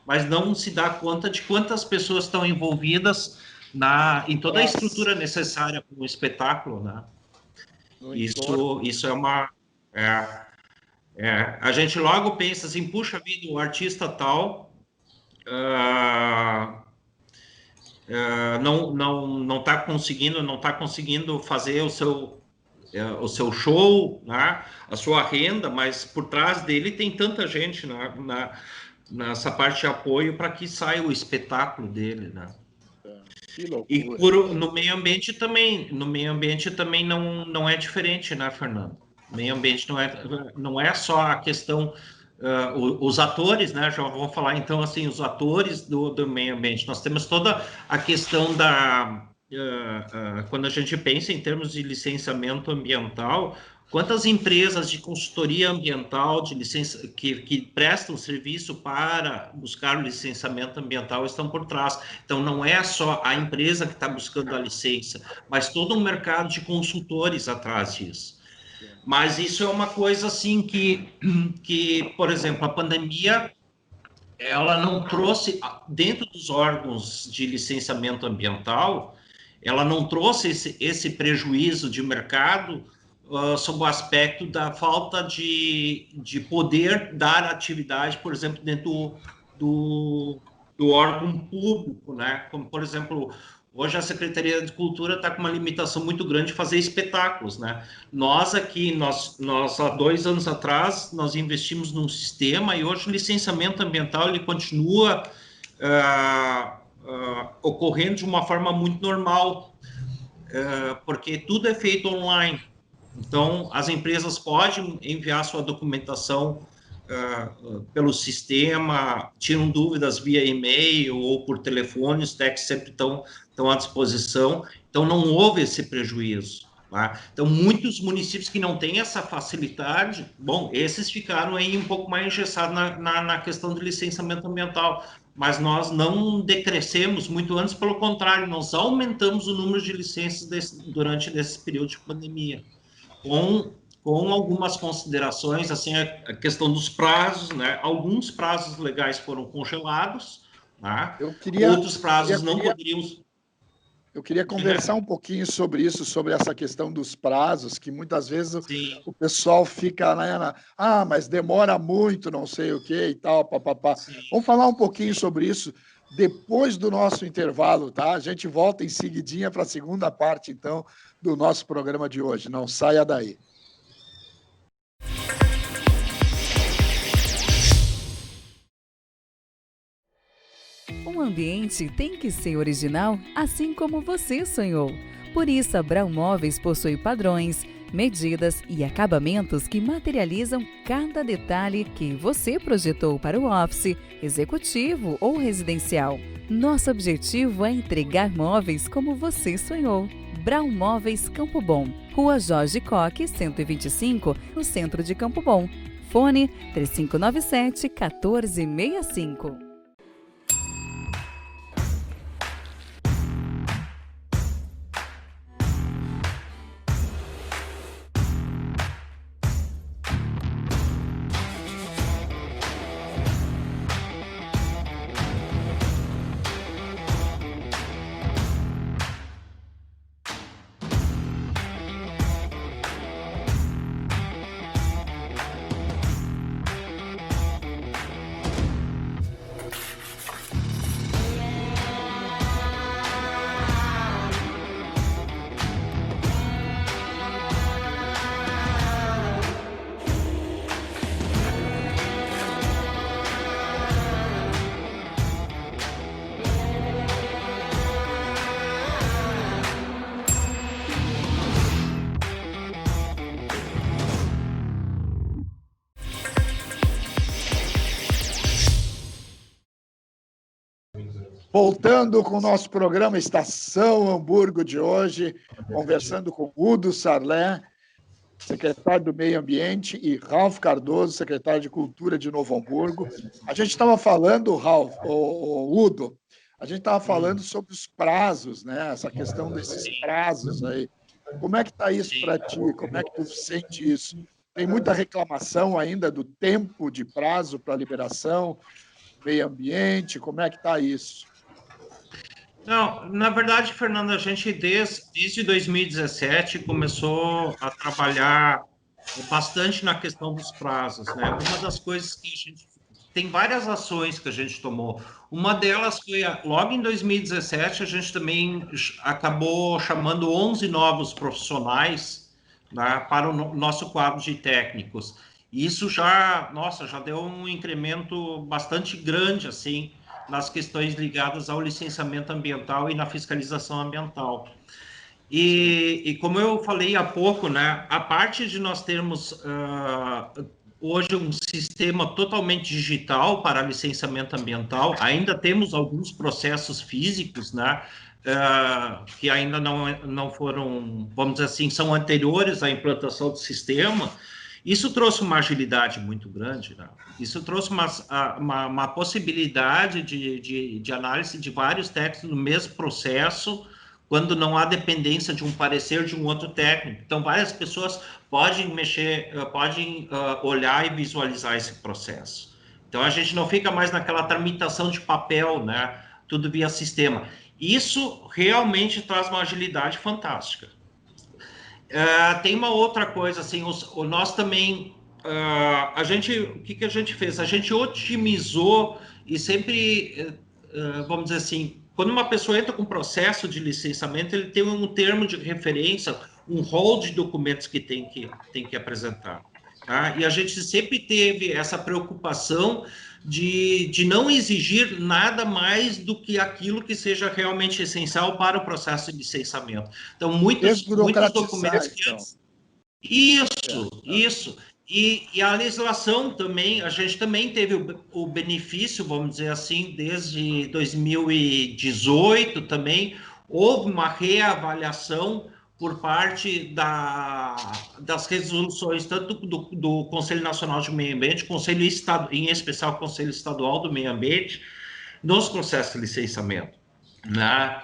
Mas não se dá conta de quantas pessoas estão envolvidas em toda a estrutura necessária para o espetáculo, né? Isso é uma... a gente logo pensa assim, puxa vida, o artista tal não está conseguindo fazer o seu show, né? A sua renda, mas por trás dele tem tanta gente nessa parte de apoio para que saia o espetáculo dele, né? Que loucura. E no meio ambiente também não é diferente, né, Fernando? O meio ambiente não é só a questão, os atores, né? Já vou falar então assim, os atores do meio ambiente. Nós temos toda a questão quando a gente pensa em termos de licenciamento ambiental, quantas empresas de consultoria ambiental, de licença, que prestam serviço para buscar o licenciamento ambiental estão por trás. Então, não é só a empresa que está buscando a licença, mas todo um mercado de consultores atrás disso. Mas isso é uma coisa assim que, por exemplo, a pandemia, ela não trouxe, dentro dos órgãos de licenciamento ambiental, ela não trouxe esse prejuízo de mercado sob o aspecto da falta de poder dar atividade, por exemplo, dentro do órgão público, né? Como, por exemplo, hoje a Secretaria de Cultura está com uma limitação muito grande de fazer espetáculos, né? Nós aqui, nós há 2 anos atrás, nós investimos num sistema e hoje o licenciamento ambiental ele continua ocorrendo de uma forma muito normal, porque tudo é feito online. Então, as empresas podem enviar sua documentação pelo sistema, tiram dúvidas via e-mail ou por telefone, os técnicos sempre estão à disposição. Então, não houve esse prejuízo. Tá? Então, muitos municípios que não têm essa facilidade, bom, esses ficaram aí um pouco mais engessados na questão de licenciamento ambiental, mas nós não decrescemos muito antes, pelo contrário, nós aumentamos o número de licenças durante esse período de pandemia. Com algumas considerações, assim, a questão dos prazos, né? Alguns prazos legais foram congelados, tá? Outros prazos não poderiam... Eu queria conversar um pouquinho sobre isso, sobre essa questão dos prazos, que muitas vezes o pessoal fica, né, mas demora muito, não sei o quê e tal, papapá. Vamos falar um pouquinho sobre isso depois do nosso intervalo, tá? A gente volta em seguidinha para a segunda parte, então, do nosso programa de hoje. Não saia daí. Um ambiente tem que ser original, assim como você sonhou. Por isso, a Brown Móveis possui padrões, medidas e acabamentos que materializam cada detalhe que você projetou para o office, executivo ou residencial. Nosso objetivo é entregar móveis como você sonhou. Brown Móveis Campo Bom, Rua Jorge Coque, 125, no centro de Campo Bom. Fone 3597-1465. Voltando com o nosso programa Estação Hamburgo de hoje, conversando com Udo Sarlé, secretário do Meio Ambiente, e Ralf Cardoso, secretário de Cultura de Novo Hamburgo. A gente estava falando, Ralf, Udo, a gente estava falando sobre os prazos, né? Essa questão desses prazos aí. Como é que está isso para ti? Como é que tu sente isso? Tem muita reclamação ainda do tempo de prazo para liberação, meio ambiente, como é que está isso? Não, na verdade, Fernando, a gente desde 2017 começou a trabalhar bastante na questão dos prazos, né? Uma das coisas que a gente tem várias ações que a gente tomou. Uma delas foi logo em 2017 a gente também acabou chamando 11 novos profissionais, né, para o nosso quadro de técnicos. E isso já deu um incremento bastante grande assim nas questões ligadas ao licenciamento ambiental e na fiscalização ambiental. E como eu falei há pouco, né, a parte de nós termos hoje um sistema totalmente digital para licenciamento ambiental, ainda temos alguns processos físicos, né, que ainda não foram, vamos dizer assim, são anteriores à implantação do sistema, isso trouxe uma agilidade muito grande, né? Isso trouxe uma possibilidade de análise de vários técnicos no mesmo processo, quando não há dependência de um parecer de um outro técnico. Então, várias pessoas podem olhar e visualizar esse processo. Então, a gente não fica mais naquela tramitação de papel, né? Tudo via sistema. Isso realmente traz uma agilidade fantástica. Tem uma outra coisa, assim, nós também, o que a gente fez? A gente otimizou e sempre, vamos dizer assim, quando uma pessoa entra com processo de licenciamento, ele tem um termo de referência, um rol de documentos que tem que apresentar. Tá? E a gente sempre teve essa preocupação de não exigir nada mais do que aquilo que seja realmente essencial para o processo de licenciamento. Então, muitos documentos que antes... Isso. E a legislação também, a gente também teve o benefício, vamos dizer assim, desde 2018 também, houve uma reavaliação por parte das resoluções, tanto do Conselho Nacional de Meio Ambiente, em especial o Conselho Estadual do Meio Ambiente, nos processos de licenciamento. Né?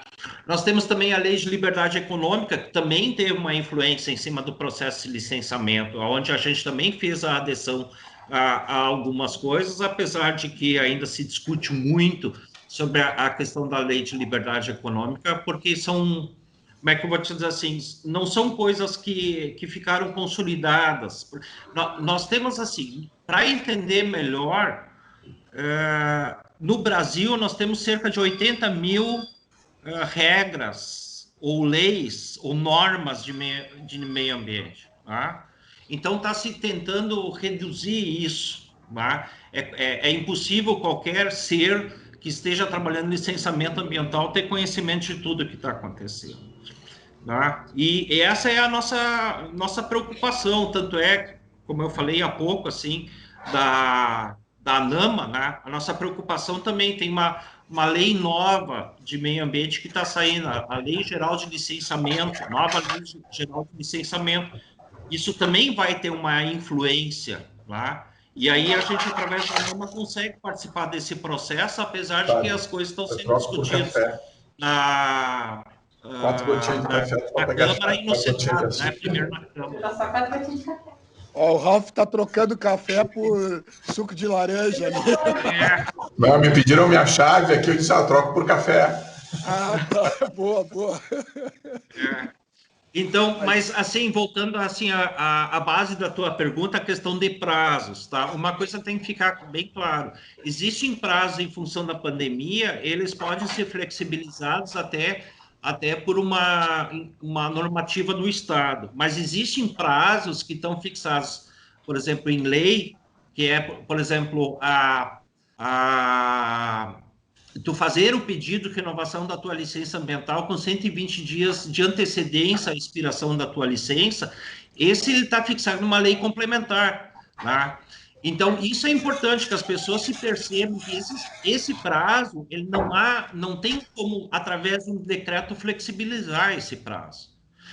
Nós temos também a Lei de Liberdade Econômica, que também teve uma influência em cima do processo de licenciamento, onde a gente também fez a adesão a algumas coisas, apesar de que ainda se discute muito sobre a questão da Lei de Liberdade Econômica, porque são... Como é que eu vou te dizer assim? Não são coisas que ficaram consolidadas. Nós temos, assim, para entender melhor, no Brasil, nós temos cerca de 80 mil regras, ou leis, ou normas de meio ambiente. Tá? Então, está se tentando reduzir isso. Tá? É impossível qualquer ser que esteja trabalhando em licenciamento ambiental ter conhecimento de tudo que está acontecendo. Tá? E essa é a nossa preocupação, tanto é, como eu falei há pouco, assim, da ANAMA, né? A nossa preocupação também tem uma lei nova de meio ambiente que está saindo, a Lei Geral de Licenciamento, nova Lei Geral de Licenciamento. Isso também vai ter uma influência, tá? E aí a gente, através da ANAMA, consegue participar desse processo, apesar de que as coisas estão sendo discutidas na... 4 gotinhas de café para pegar Câmara e no Senado, né? Primeiro na Câmara. O Ralf está trocando café por suco de laranja ali. Não, me pediram minha chave aqui, eu disse, troco por café. Tá. Boa. Então, mas assim, voltando assim à base da tua pergunta, a questão de prazos, tá? Uma coisa tem que ficar bem claro. Existem prazos em função da pandemia, eles podem ser flexibilizados até por uma normativa do Estado. Mas existem prazos que estão fixados, por exemplo, em lei, que é, por exemplo, tu fazer o pedido de renovação da tua licença ambiental com 120 dias de antecedência à expiração da tua licença, esse está fixado numa lei complementar, tá? Então, isso é importante que as pessoas se percebam que esse prazo, ele não tem como, através de um decreto, flexibilizar esse prazo.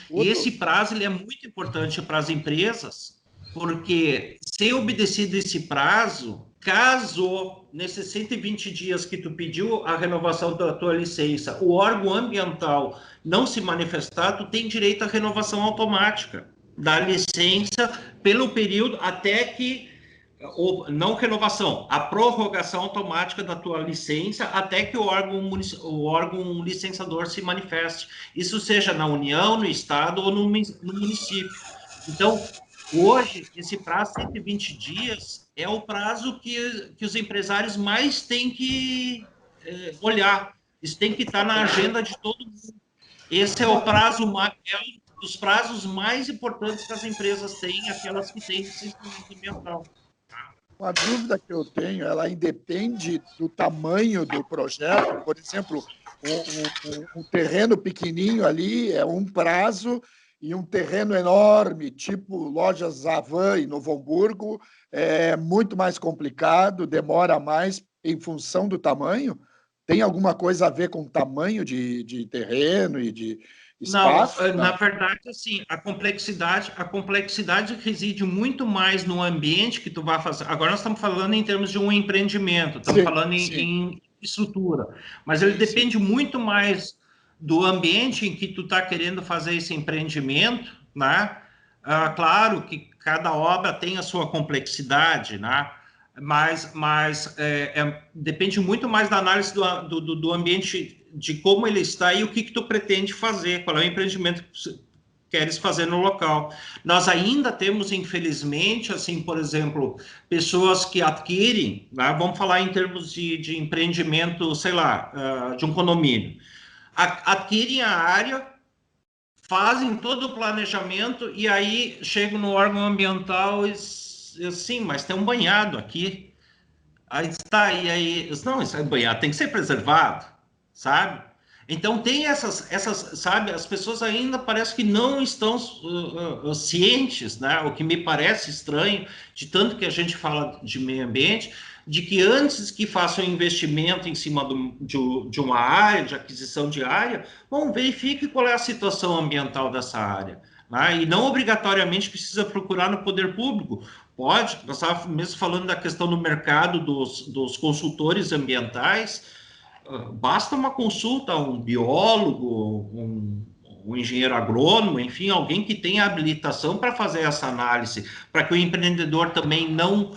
E esse prazo ele é muito importante para as empresas, porque, se obedecido esse prazo, caso, nesses 120 dias que tu pediu a renovação da tua licença, o órgão ambiental não se manifestar, tu tem direito à renovação automática da licença pelo período até que... Ou, não renovação, a prorrogação automática da tua licença até que o órgão licenciador se manifeste. Isso seja na União, no Estado ou no município. Então, hoje, esse prazo de 120 dias é o prazo que os empresários mais têm que olhar. Isso tem que estar na agenda de todo mundo. Esse é o prazo dos prazos mais importantes que as empresas têm, aquelas que têm licenciamento ambiental. Uma dúvida que eu tenho, ela independe do tamanho do projeto. Por exemplo, um terreno pequenininho ali é um prazo e um terreno enorme, tipo lojas Avan em Novo Hamburgo, é muito mais complicado, demora mais em função do tamanho? Tem alguma coisa a ver com tamanho de terreno e de espaço? Não, na verdade, assim, a complexidade reside muito mais no ambiente que tu vai fazer. Agora nós estamos falando em termos de um empreendimento, estamos falando em estrutura, mas ele depende muito mais do ambiente em que tu está querendo fazer esse empreendimento, né? Claro que cada obra tem a sua complexidade, né? Mas depende muito mais da análise do ambiente, de como ele está e o que tu pretende fazer, qual é o empreendimento que queres fazer no local. Nós ainda temos, infelizmente, assim, por exemplo, pessoas que adquirem, né, vamos falar em termos de empreendimento, sei lá, de um condomínio, adquirem a área, fazem todo o planejamento e aí chegam no órgão ambiental e sim, mas tem um banhado aqui. Aí está, e aí, não, esse banhado tem que ser preservado, sabe? Então tem essas, sabe, as pessoas ainda parece que não estão cientes, né? O que me parece estranho, de tanto que a gente fala de meio ambiente, de que antes que façam investimento em cima de uma área, de aquisição de área, bom, verifique qual é a situação ambiental dessa área, né? E não obrigatoriamente precisa procurar no poder público. Pode, nós estávamos mesmo falando da questão do mercado dos consultores ambientais, basta uma consulta a um biólogo, um engenheiro agrônomo, enfim, alguém que tenha habilitação para fazer essa análise, para que o empreendedor também não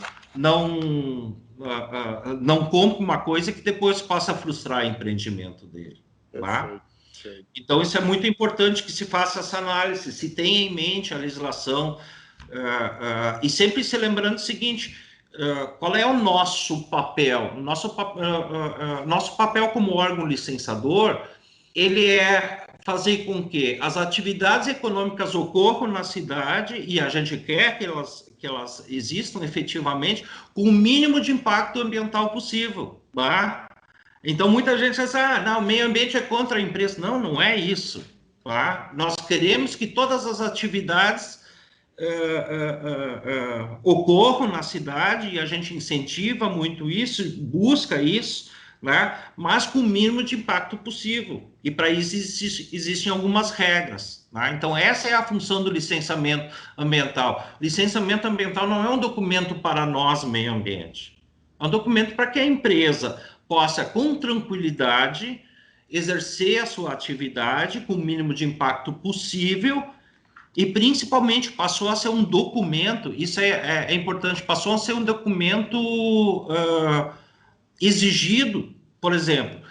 compre uma coisa que depois possa frustrar o empreendimento dele. Tá? Então, isso é muito importante que se faça essa análise, se tenha em mente a legislação, e sempre se lembrando o seguinte, qual é o nosso papel? Nosso papel como órgão licenciador, ele é fazer com que as atividades econômicas ocorram na cidade, e a gente quer que elas existam efetivamente, com o mínimo de impacto ambiental possível. Tá? Então, muita gente diz, não, o meio ambiente é contra a empresa. Não, não é isso. Tá? Nós queremos que todas as atividades ocorram na cidade, e a gente incentiva muito isso, busca isso, né? Mas com o mínimo de impacto possível. E para isso existem algumas regras. Né? Então, essa é a função do licenciamento ambiental. Licenciamento ambiental não é um documento para nós, meio ambiente. É um documento para que a empresa possa, com tranquilidade, exercer a sua atividade com o mínimo de impacto possível. E, principalmente, passou a ser um documento, isso é importante, passou a ser um documento exigido, por exemplo,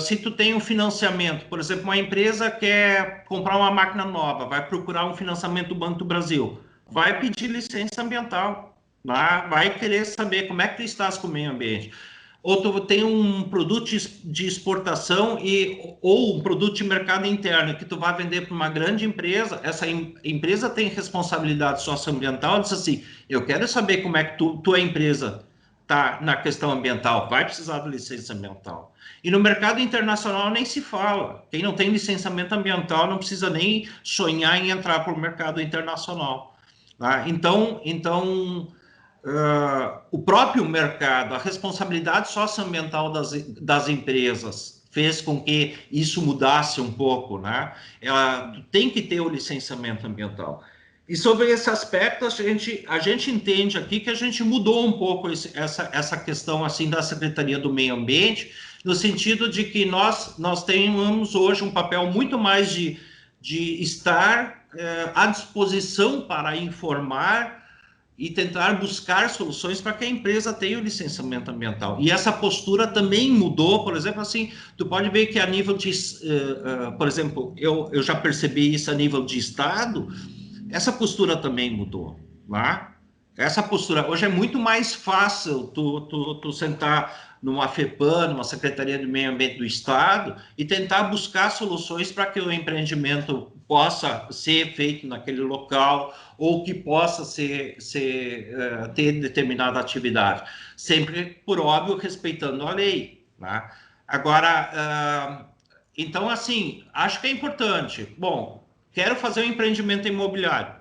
se tu tem um financiamento, por exemplo, uma empresa quer comprar uma máquina nova, vai procurar um financiamento do Banco do Brasil, vai pedir licença ambiental, vai querer saber como é que tu estás com o meio ambiente. Ou tu tem um produto de exportação ou um produto de mercado interno que tu vai vender para uma grande empresa, essa empresa tem responsabilidade socioambiental, diz assim, eu quero saber como é que tua empresa está na questão ambiental, vai precisar de licença ambiental. E no mercado internacional nem se fala, quem não tem licenciamento ambiental não precisa nem sonhar em entrar para o mercado internacional. Tá? Então o próprio mercado, a responsabilidade socioambiental das empresas fez com que isso mudasse um pouco, né? Tem que ter o licenciamento ambiental. E sobre esse aspecto, a gente entende aqui que a gente mudou um pouco essa questão assim da Secretaria do Meio Ambiente, no sentido de que nós tenhamos hoje um papel muito mais de estar à disposição para informar e tentar buscar soluções para que a empresa tenha o licenciamento ambiental. E essa postura também mudou, por exemplo, assim, tu pode ver que a nível de, por exemplo, eu já percebi isso a nível de Estado, essa postura também mudou, tá? Essa postura, hoje é muito mais fácil tu sentar numa FEPAM, numa Secretaria do Meio Ambiente do Estado, e tentar buscar soluções para que o empreendimento possa ser feito naquele local, ou que possa ter determinada atividade. Sempre, por óbvio, respeitando a lei. Né? Agora, então, assim, acho que é importante. Bom, quero fazer um empreendimento imobiliário.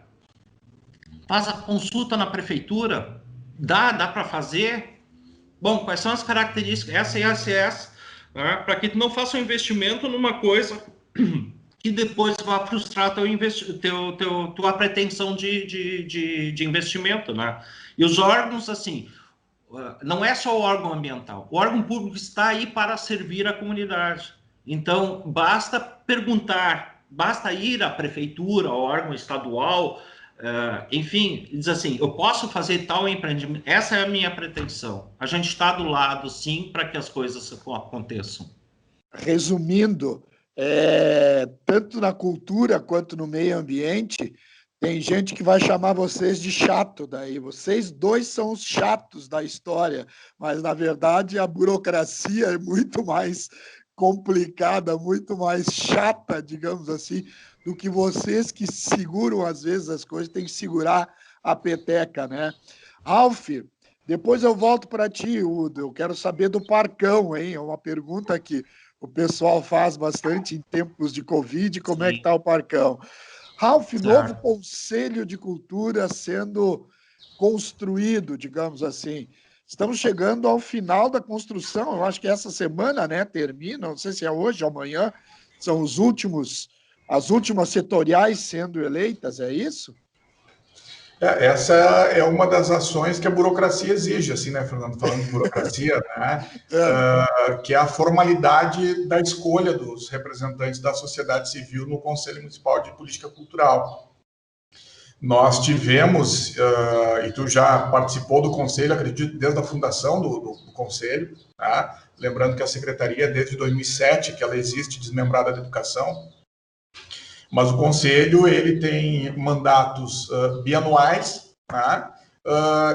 Faz a consulta na prefeitura, dá para fazer, Bom, quais são as características, essa e essa, né, para que tu não faça um investimento numa coisa que depois vá frustrar tua pretensão de investimento, né? E os órgãos, assim, não é só o órgão ambiental. O órgão público está aí para servir a comunidade. Então, basta perguntar, basta ir à prefeitura, ao órgão estadual, enfim, diz assim, eu posso fazer tal empreendimento, essa é a minha pretensão. A gente está do lado, sim, para que as coisas aconteçam. Resumindo, tanto na cultura quanto no meio ambiente, tem gente que vai chamar vocês de chato daí. Vocês dois são os chatos da história, mas, na verdade, a burocracia é muito mais complicada, muito mais chata, digamos assim, do que vocês que seguram, às vezes, as coisas, tem que segurar a peteca, né? Ralph, depois eu volto para ti, Udo. Eu quero saber do Parcão, hein? É uma pergunta que o pessoal faz bastante em tempos de Covid. Como é que está o Parcão? Ralph, novo Conselho de Cultura sendo construído, digamos assim. Estamos chegando ao final da construção. Eu acho que essa semana, né, termina. Não sei se é hoje ou amanhã. São as últimas setoriais sendo eleitas, é isso? Essa é uma das ações que a burocracia exige, assim, né, Fernando? Falando de burocracia, né? Que é a formalidade da escolha dos representantes da sociedade civil no Conselho Municipal de Política Cultural. Nós tivemos, e tu já participou do Conselho, acredito, desde a fundação do Conselho, tá? Lembrando que a Secretaria, desde 2007, que ela existe desmembrada da educação, mas o Conselho ele tem mandatos bianuais, tá?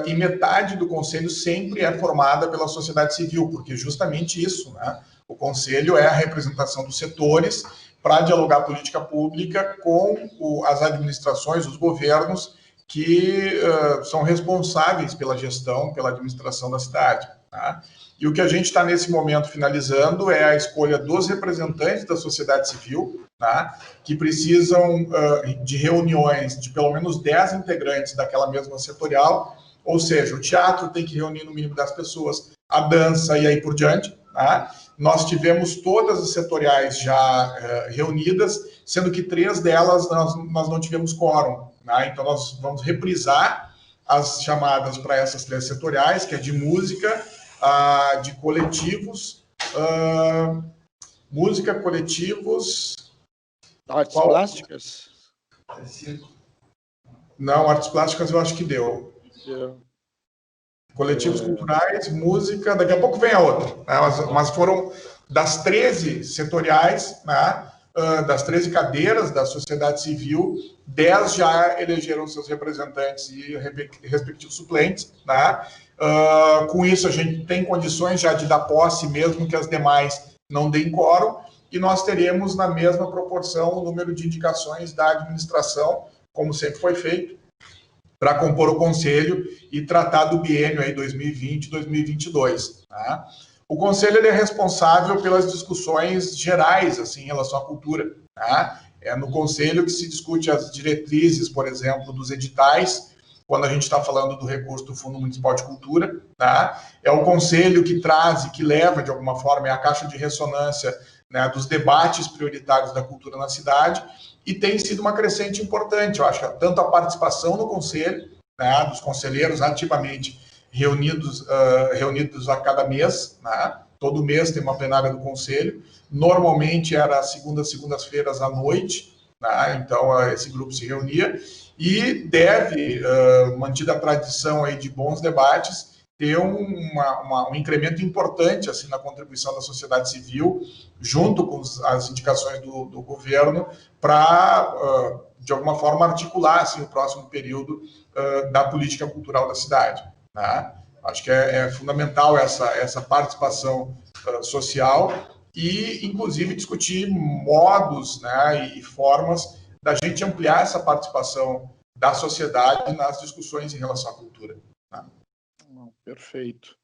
E metade do Conselho sempre é formada pela sociedade civil, porque justamente isso, né? O Conselho é a representação dos setores para dialogar política pública com as administrações, os governos que são responsáveis pela gestão, pela administração da cidade, tá? E o que a gente está nesse momento finalizando é a escolha dos representantes da sociedade civil, tá? Que precisam de reuniões de pelo menos 10 integrantes daquela mesma setorial, ou seja, o teatro tem que reunir no mínimo 10 pessoas, a dança e aí por diante. Tá? Nós tivemos todas as setoriais já reunidas, sendo que 3 delas nós não tivemos quórum. Tá? Então nós vamos reprisar as chamadas para essas 3 setoriais, que é de música, de coletivos, música, coletivos... Artes plásticas? Não, artes plásticas eu acho que deu. Coletivos culturais, música, daqui a pouco vem a outra. Né? Mas foram das 13 setoriais, né? Das 13 cadeiras da sociedade civil, 10 já elegeram seus representantes e respectivos suplentes. Né? Com isso, a gente tem condições já de dar posse, mesmo que as demais não deem quórum, e nós teremos na mesma proporção o número de indicações da administração, como sempre foi feito, para compor o Conselho e tratar do biênio aí 2020-2022. Tá? O Conselho ele é responsável pelas discussões gerais assim, em relação à cultura. Tá? É no Conselho que se discute as diretrizes, por exemplo, dos editais, quando a gente está falando do recurso do Fundo Municipal de Cultura. Tá? É o Conselho que traz e que leva, de alguma forma, é a caixa de ressonância, né, dos debates prioritários da cultura na cidade, e tem sido uma crescente importante, eu acho, tanto a participação no Conselho, né, dos conselheiros ativamente reunidos a cada mês, né, todo mês tem uma plenária do Conselho, normalmente era segundas-feiras à noite, né, então esse grupo se reunia, e deve, mantida a tradição aí de bons debates, ter um incremento importante assim, na contribuição da sociedade civil, junto com as indicações do governo, para, de alguma forma, articular assim, o próximo período da política cultural da cidade. Né? Acho que é fundamental essa participação social e, inclusive, discutir modos, né, e formas da gente ampliar essa participação da sociedade nas discussões em relação à cultura. Né? Perfeito.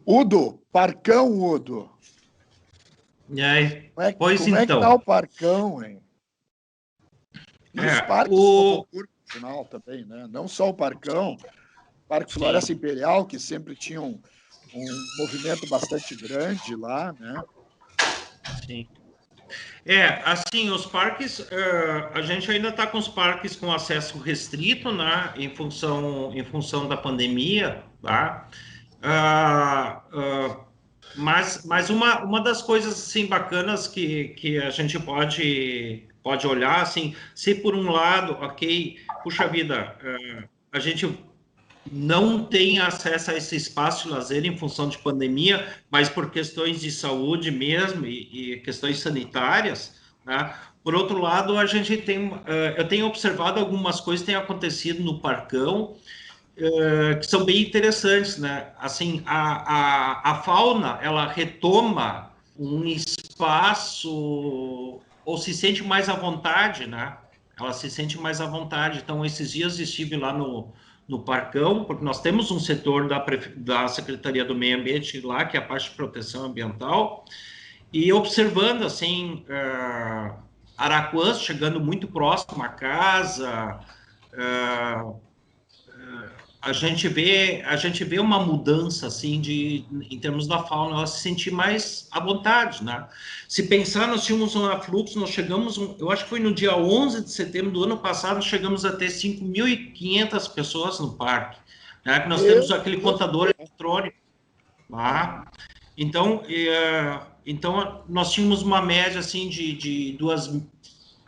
Udo, Parcão, Udo. E aí? Como é que está o Parcão, hein? E os parques do concurso final também, né? Não só o Parcão, Parque Floresta Imperial, que sempre tinham um movimento bastante grande lá, né? Sim. Assim, os parques, a gente ainda está com os parques com acesso restrito, né, em função da pandemia, tá? Mas uma das coisas, assim, bacanas que a gente pode olhar, assim, se por um lado, ok, puxa vida, a gente não tem acesso a esse espaço de lazer em função de pandemia, mas por questões de saúde mesmo e questões sanitárias, né? Por outro lado, a gente eu tenho observado algumas coisas que têm acontecido no Parcão, que são bem interessantes, né? Assim, a fauna, ela retoma um espaço ou se sente mais à vontade, né? Ela se sente mais à vontade. Então, esses dias estive lá no Parcão, porque nós temos um setor da Secretaria do Meio Ambiente lá, que é a parte de proteção ambiental, e observando, assim, araquãs chegando muito próximo à casa, a gente vê uma mudança, assim, em termos da fauna, ela se sentir mais à vontade, né? Se pensar, nós tínhamos um afluxo, nós chegamos, eu acho que foi no dia 11 de setembro do ano passado, nós chegamos a ter 5.500 pessoas no parque, né? Que nós temos aquele contador eletrônico lá. Então, nós tínhamos uma média, assim,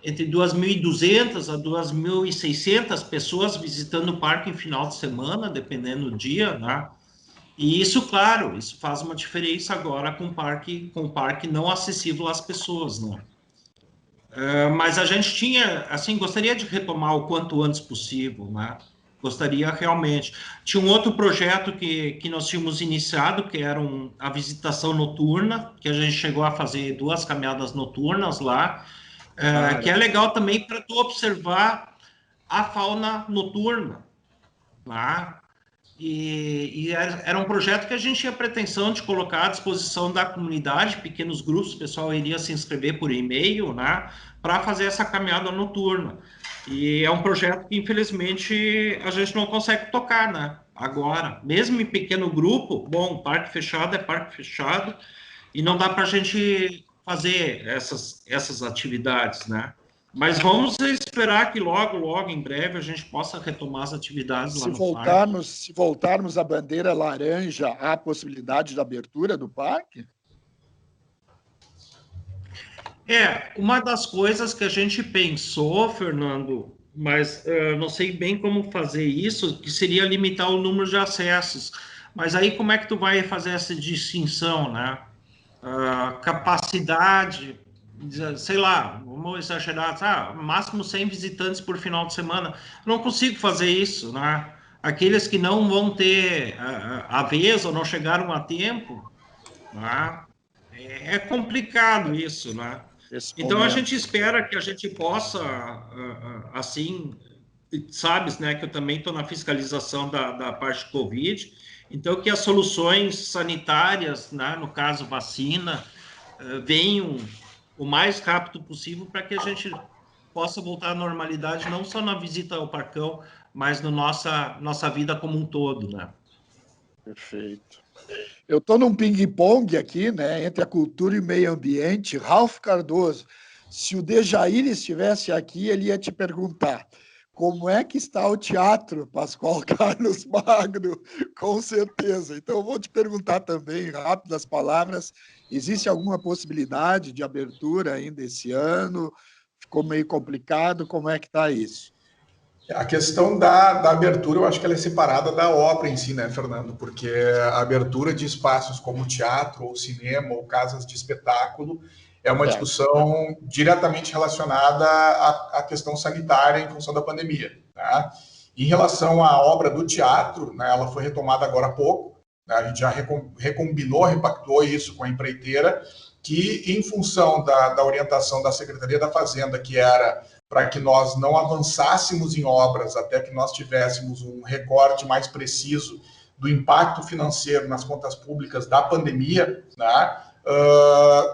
entre 2.200 a 2.600 pessoas visitando o parque em final de semana, dependendo do dia, né? E isso, claro, isso faz uma diferença agora com o parque não acessível às pessoas, né? Mas a gente gostaria de retomar o quanto antes possível, né? Gostaria realmente. Tinha um outro projeto que nós tínhamos iniciado, que era a visitação noturna, que a gente chegou a fazer 2 caminhadas noturnas lá, que é legal também para tu observar a fauna noturna, tá? E era um projeto que a gente tinha pretensão de colocar à disposição da comunidade, pequenos grupos, o pessoal iria se inscrever por e-mail, né, para fazer essa caminhada noturna. E é um projeto que, infelizmente, a gente não consegue tocar, né, agora. Mesmo em pequeno grupo, bom, parque fechado é parque fechado, e não dá para a gente fazer essas atividades, né? Mas vamos esperar que logo, em breve, a gente possa retomar as atividades lá no parque. Se voltarmos à bandeira laranja, há a possibilidade de abertura do parque? Uma das coisas que a gente pensou, Fernando, mas não sei bem como fazer isso, que seria limitar o número de acessos. Mas aí como é que tu vai fazer essa distinção, né? Capacidade, sei lá, vamos exagerar, máximo 100 visitantes por final de semana. Não consigo fazer isso, né? Aqueles que não vão ter a vez ou não chegaram a tempo, né? É complicado isso, né? Então a gente espera que a gente possa, assim, sabes, né, que eu também estou na fiscalização da parte Covid, então que as soluções sanitárias, né, no caso vacina, venham o mais rápido possível para que a gente possa voltar à normalidade, não só na visita ao Parcão, mas na nossa vida como um todo, né? Perfeito. Eu estou num ping-pong aqui, né, entre a cultura e o meio ambiente. Ralph Cardoso, se o Dejair estivesse aqui, ele ia te perguntar como é que está o teatro, Pascoal Carlos Magno, com certeza. Então, eu vou te perguntar também, rápidas palavras, existe alguma possibilidade de abertura ainda esse ano? Ficou meio complicado, como é que está isso? A questão da abertura, eu acho que ela é separada da obra em si, né, Fernando? Porque a abertura de espaços como teatro, ou cinema, ou casas de espetáculo, é uma discussão diretamente relacionada à questão sanitária em função da pandemia. Tá? Em relação à obra do teatro, né, ela foi retomada agora há pouco, né, a gente já recombinou, repactuou isso com a empreiteira, que em função da orientação da Secretaria da Fazenda, que era para que nós não avançássemos em obras até que nós tivéssemos um recorte mais preciso do impacto financeiro nas contas públicas da pandemia, né?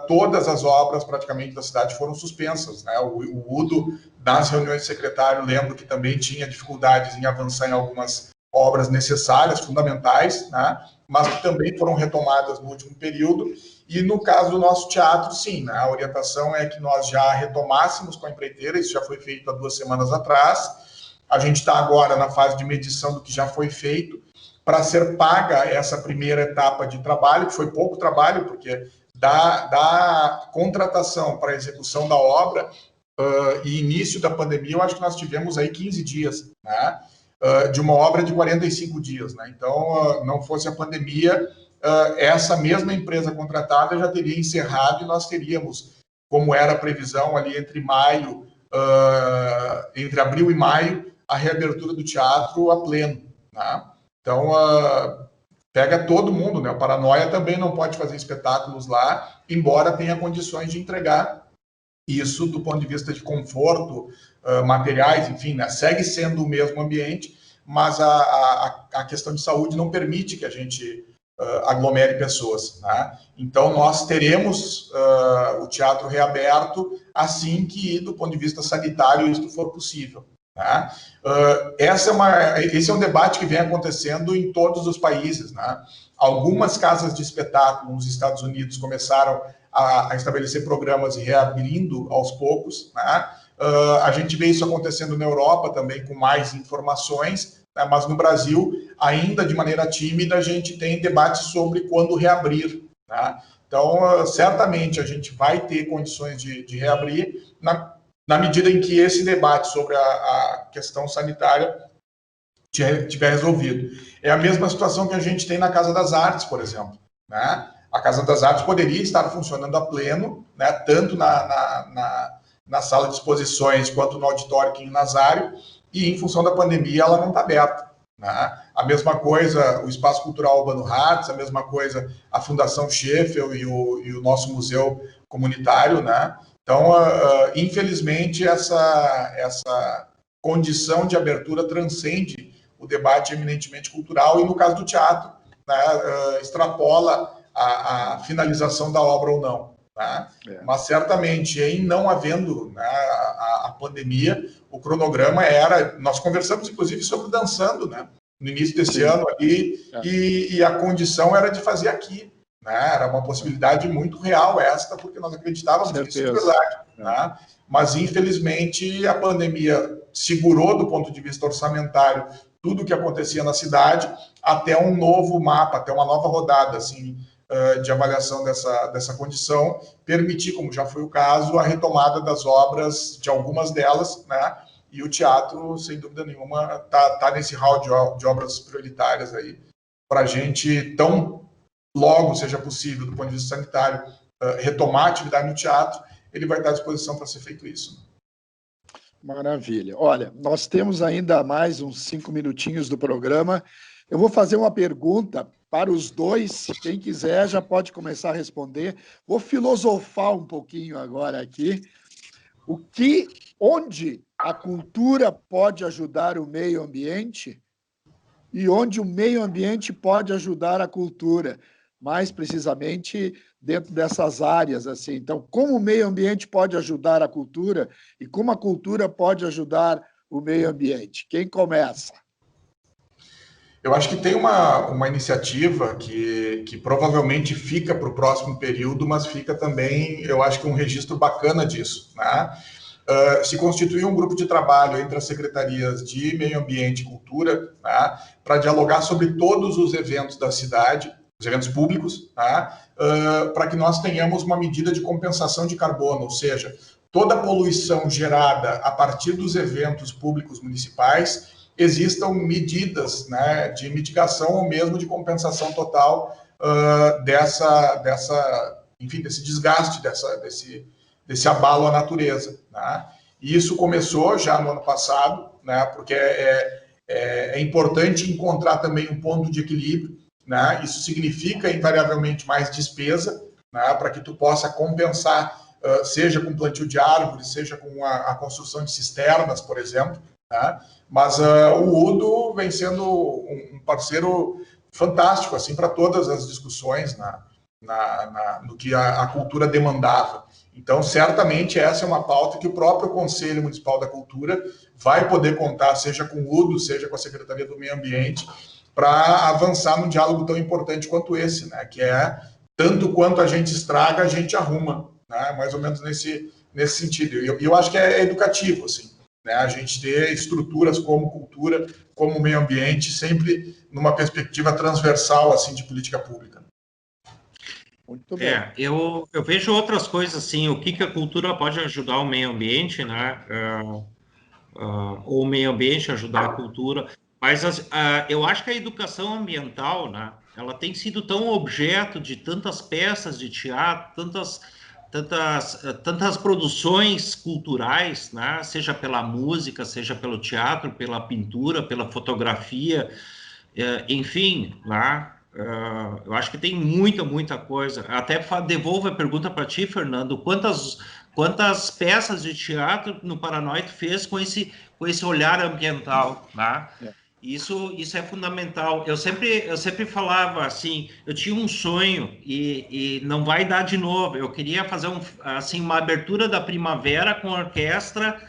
Todas as obras praticamente da cidade foram suspensas, né? O Udo, nas reuniões de secretário, lembro que também tinha dificuldades em avançar em algumas obras necessárias, fundamentais, né, mas que também foram retomadas no último período. E no caso do nosso teatro, sim, né, a orientação é que nós já retomássemos com a empreiteira, isso já foi feito há 2 semanas atrás. A gente está agora na fase de medição do que já foi feito, para ser paga essa primeira etapa de trabalho, que foi pouco trabalho, porque da contratação para a execução da obra e início da pandemia, eu acho que nós tivemos aí 15 dias, né, de uma obra de 45 dias. Né? Então, não fosse a pandemia, essa mesma empresa contratada já teria encerrado e nós teríamos, como era a previsão ali entre abril e maio, a reabertura do teatro a pleno. Né? Então, pega todo mundo, né? O Paranoia também não pode fazer espetáculos lá, embora tenha condições de entregar isso do ponto de vista de conforto, materiais, enfim, né? Segue sendo o mesmo ambiente, mas a questão de saúde não permite que a gente aglomere pessoas. Né? Então, nós teremos o teatro reaberto assim que, do ponto de vista sanitário, isso for possível. Né? Esse é um debate que vem acontecendo em todos os países. Né? Algumas casas de espetáculo nos Estados Unidos começaram a estabelecer programas e reabrindo aos poucos. Né? A gente vê isso acontecendo na Europa também com mais informações, né? Mas no Brasil, ainda de maneira tímida, a gente tem debate sobre quando reabrir. Né? Então, certamente a gente vai ter condições de reabrir na medida em que esse debate sobre a questão sanitária tiver resolvido. É a mesma situação que a gente tem na Casa das Artes, por exemplo. Né? A Casa das Artes poderia estar funcionando a pleno, né? Tanto na sala de exposições quanto no auditório aqui em Nazário, e em função da pandemia ela não está aberta. Né? A mesma coisa o Espaço Cultural Urbano Hartz, a mesma coisa a Fundação Sheffield e o nosso museu comunitário, né? Então, infelizmente, essa condição de abertura transcende o debate eminentemente cultural e, no caso do teatro, né, extrapola a finalização da obra ou não. Né? Mas, certamente, em não havendo, né, a pandemia, o cronograma era... Nós conversamos, inclusive, sobre Dançando, né, no início desse ano ali, e a condição era de fazer aqui. Né? Era uma possibilidade muito real esta, porque nós acreditávamos nisso de verdade. Né? Mas, infelizmente, a pandemia segurou, do ponto de vista orçamentário, tudo o que acontecia na cidade, até um novo mapa, até uma nova rodada assim, de avaliação dessa condição, permitir, como já foi o caso, a retomada das obras, de algumas delas, né? E o teatro, sem dúvida nenhuma, tá nesse hall de obras prioritárias aí, para a gente tão logo seja possível, do ponto de vista sanitário, retomar a atividade no teatro, ele vai estar à disposição para ser feito isso. Maravilha. Olha, nós temos ainda mais uns 5 minutinhos do programa. Eu vou fazer uma pergunta para os dois. Quem quiser já pode começar a responder. Vou filosofar um pouquinho agora aqui. Onde a cultura pode ajudar o meio ambiente e onde o meio ambiente pode ajudar a cultura? Mais precisamente dentro dessas áreas, assim. Então, como o meio ambiente pode ajudar a cultura e como a cultura pode ajudar o meio ambiente? Quem começa? Eu acho que tem uma iniciativa que provavelmente fica para o próximo período, mas fica também, eu acho que um registro bacana disso. Né? Se constituiu um grupo de trabalho entre as secretarias de Meio Ambiente e Cultura, né, para dialogar sobre todos os eventos da cidade, os eventos públicos, tá? Para que nós tenhamos uma medida de compensação de carbono, ou seja, toda a poluição gerada a partir dos eventos públicos municipais, existam medidas, né, de mitigação ou mesmo de compensação total desse desgaste, desse abalo à natureza. Né? E isso começou já no ano passado, né, porque é importante encontrar também um ponto de equilíbrio. Né? Isso significa, invariavelmente, mais despesa, né? Para que tu possa compensar, seja com plantio de árvores, seja com a construção de cisternas, por exemplo. Né? Mas o UDO vem sendo um parceiro fantástico assim, para todas as discussões, né? no que a cultura demandava. Então, certamente, essa é uma pauta que o próprio Conselho Municipal da Cultura vai poder contar, seja com o UDO, seja com a Secretaria do Meio Ambiente, para avançar num diálogo tão importante quanto esse, né? Que é tanto quanto a gente estraga, a gente arruma, né? Mais ou menos nesse sentido. E eu acho que é educativo, assim, né? A gente ter estruturas como cultura, como meio ambiente, sempre numa perspectiva transversal, assim, de política pública. Muito bem. Eu vejo outras coisas, assim, o que a cultura pode ajudar o meio ambiente, né? Ou o meio ambiente ajudar a cultura, mas eu acho que a educação ambiental, né? Ela tem sido tão objeto de tantas peças de teatro, tantas produções culturais, né? Seja pela música, seja pelo teatro, pela pintura, pela fotografia, enfim, né? Eu acho que tem muita coisa. Até devolvo a pergunta para ti, Fernando. Quantas peças de teatro no Paranói tu fez com esse olhar ambiental, né? Isso é fundamental. Eu sempre falava assim, eu tinha um sonho e não vai dar de novo. Eu queria fazer uma abertura da primavera com orquestra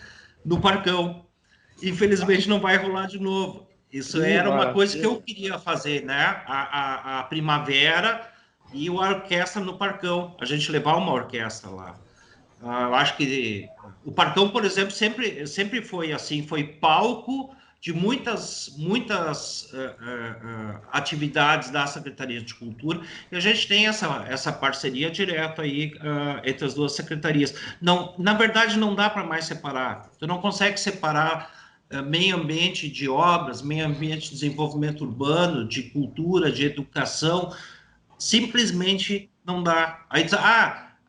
no Parcão. Infelizmente não vai rolar de novo. Isso era uma coisa que eu queria fazer, né? A primavera e a orquestra no Parcão. A gente levar uma orquestra lá. Eu acho que o Parcão, por exemplo, sempre foi assim, foi palco de muitas atividades da Secretaria de Cultura, e a gente tem essa parceria direta aí entre as duas secretarias. Não, na verdade, não dá para mais separar. Tu não consegue separar meio ambiente de obras, meio ambiente de desenvolvimento urbano, de cultura, de educação, simplesmente não dá. Aí diz,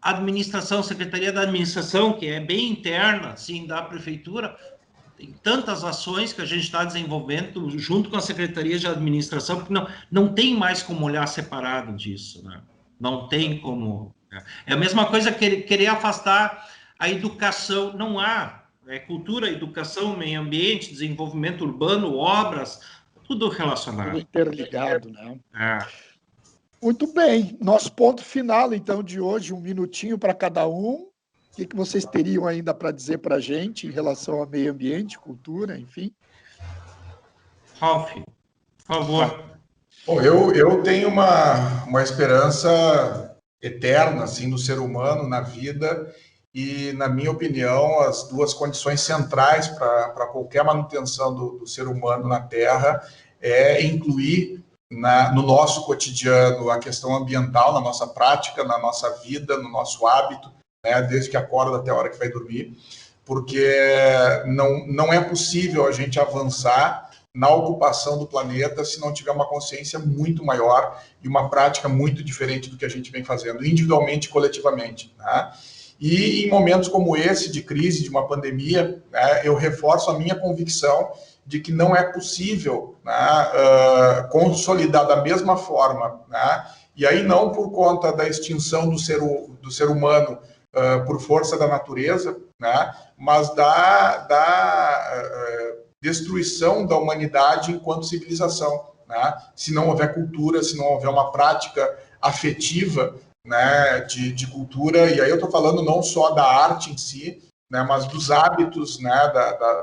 administração, Secretaria da Administração, que é bem interna, assim, da Prefeitura, tem tantas ações que a gente está desenvolvendo junto com a Secretaria de Administração, porque não tem mais como olhar separado disso, né? Não tem como. É a mesma coisa querer afastar a educação. Não há. Cultura, educação, meio ambiente, desenvolvimento urbano, obras, tudo relacionado. Tudo interligado, né? Muito bem. Nosso ponto final, então, de hoje, 1 minutinho para cada um. O que vocês teriam ainda para dizer para a gente em relação ao meio ambiente, cultura, enfim? Ralf, por favor. Bom, eu tenho uma esperança eterna, assim, no ser humano, na vida, e, na minha opinião, as duas condições centrais para qualquer manutenção do ser humano na Terra é incluir no nosso cotidiano a questão ambiental, na nossa prática, na nossa vida, no nosso hábito, né, desde que acorda até a hora que vai dormir, porque não é possível a gente avançar na ocupação do planeta se não tiver uma consciência muito maior e uma prática muito diferente do que a gente vem fazendo, individualmente e coletivamente, né? E em momentos como esse, de crise, de uma pandemia, né, eu reforço a minha convicção de que não é possível, né, consolidar da mesma forma, né, e aí não por conta da extinção do ser humano por força da natureza, né, mas da destruição da humanidade enquanto civilização, né, se não houver cultura, se não houver uma prática afetiva, né, de cultura, e aí eu estou falando não só da arte em si, né, mas dos hábitos, né,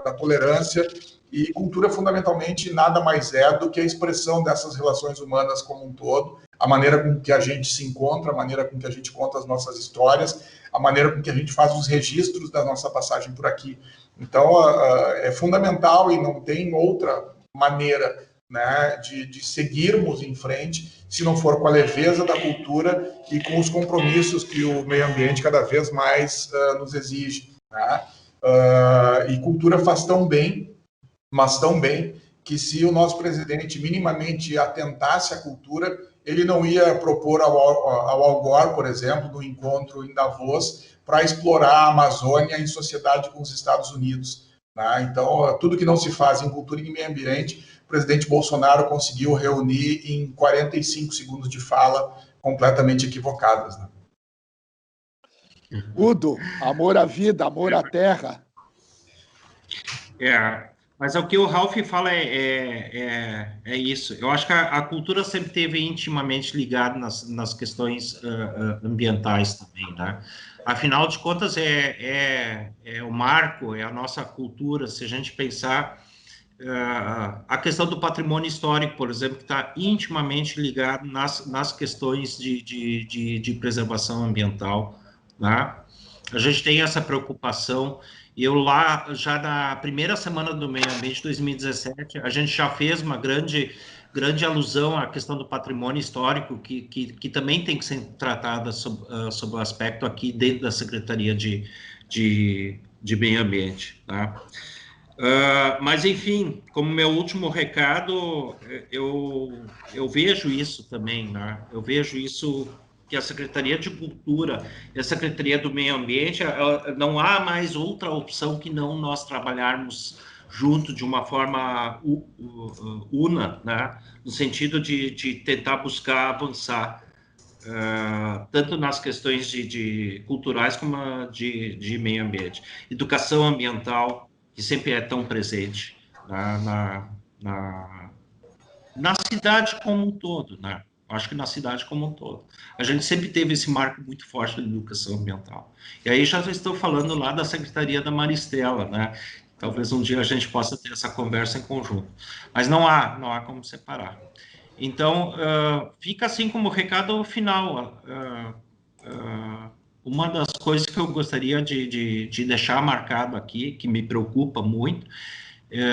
da tolerância, e cultura fundamentalmente nada mais é do que a expressão dessas relações humanas como um todo, a maneira com que a gente se encontra, a maneira com que a gente conta as nossas histórias, a maneira com que a gente faz os registros da nossa passagem por aqui. Então, é fundamental e não tem outra maneira, né, de seguirmos em frente, se não for com a leveza da cultura e com os compromissos que o meio ambiente cada vez mais nos exige, né? E cultura faz tão bem, mas tão bem, que se o nosso presidente minimamente atentasse à cultura, ele não ia propor ao Al Gore, por exemplo, no encontro em Davos, para explorar a Amazônia em sociedade com os Estados Unidos, né? Então, tudo que não se faz em cultura e em meio ambiente, o presidente Bolsonaro conseguiu reunir em 45 segundos de fala completamente equivocadas, né? Udo, amor à vida, amor à terra. Mas o que o Ralph fala é isso. Eu acho que a cultura sempre esteve intimamente ligada nas questões ambientais também, né? Afinal de contas, é o marco, é a nossa cultura. Se a gente pensar a questão do patrimônio histórico, por exemplo, que está intimamente ligado nas questões de preservação ambiental, né? A gente tem essa preocupação. Eu lá, já na primeira semana do Meio Ambiente 2017, a gente já fez uma grande alusão à questão do patrimônio histórico, que também tem que ser tratada sob o aspecto aqui dentro da Secretaria de Meio Ambiente, tá? Mas, enfim, como meu último recado, eu vejo isso também, né? Eu vejo isso, que a Secretaria de Cultura e a Secretaria do Meio Ambiente, não há mais outra opção que não nós trabalharmos junto de uma forma una, né? No sentido de tentar buscar avançar, tanto nas questões culturais como de meio ambiente. Educação ambiental, que sempre é tão presente na cidade como um todo, né? Acho que na cidade como um todo. A gente sempre teve esse marco muito forte da educação ambiental. E aí já estou falando lá da Secretaria da Maristela, né? Talvez um dia a gente possa ter essa conversa em conjunto. Mas não há como separar. Então, fica assim como recado final. Uma das coisas que eu gostaria de deixar marcado aqui, que me preocupa muito,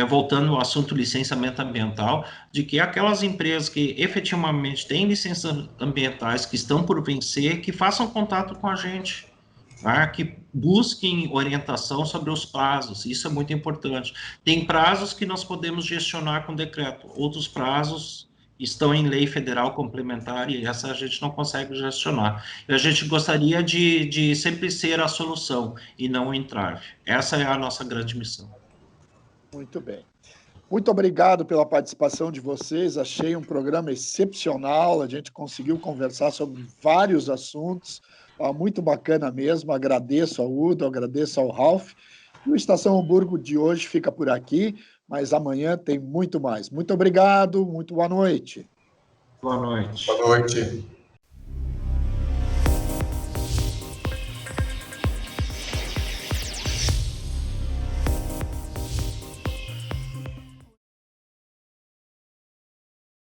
voltando ao assunto licenciamento ambiental, de que aquelas empresas que efetivamente têm licenças ambientais, que estão por vencer, que façam contato com a gente, tá? Que busquem orientação sobre os prazos, isso é muito importante. Tem prazos que nós podemos gestionar com decreto, outros prazos estão em lei federal complementar e essa a gente não consegue gestionar. E a gente gostaria de sempre ser a solução e não o entrave. Essa é a nossa grande missão. Muito bem. Muito obrigado pela participação de vocês. Achei um programa excepcional. A gente conseguiu conversar sobre vários assuntos. Muito bacana mesmo. Agradeço ao Udo, agradeço ao Ralph. E o Estação Hamburgo de hoje fica por aqui, mas amanhã tem muito mais. Muito obrigado, muito boa noite. Boa noite. Boa noite.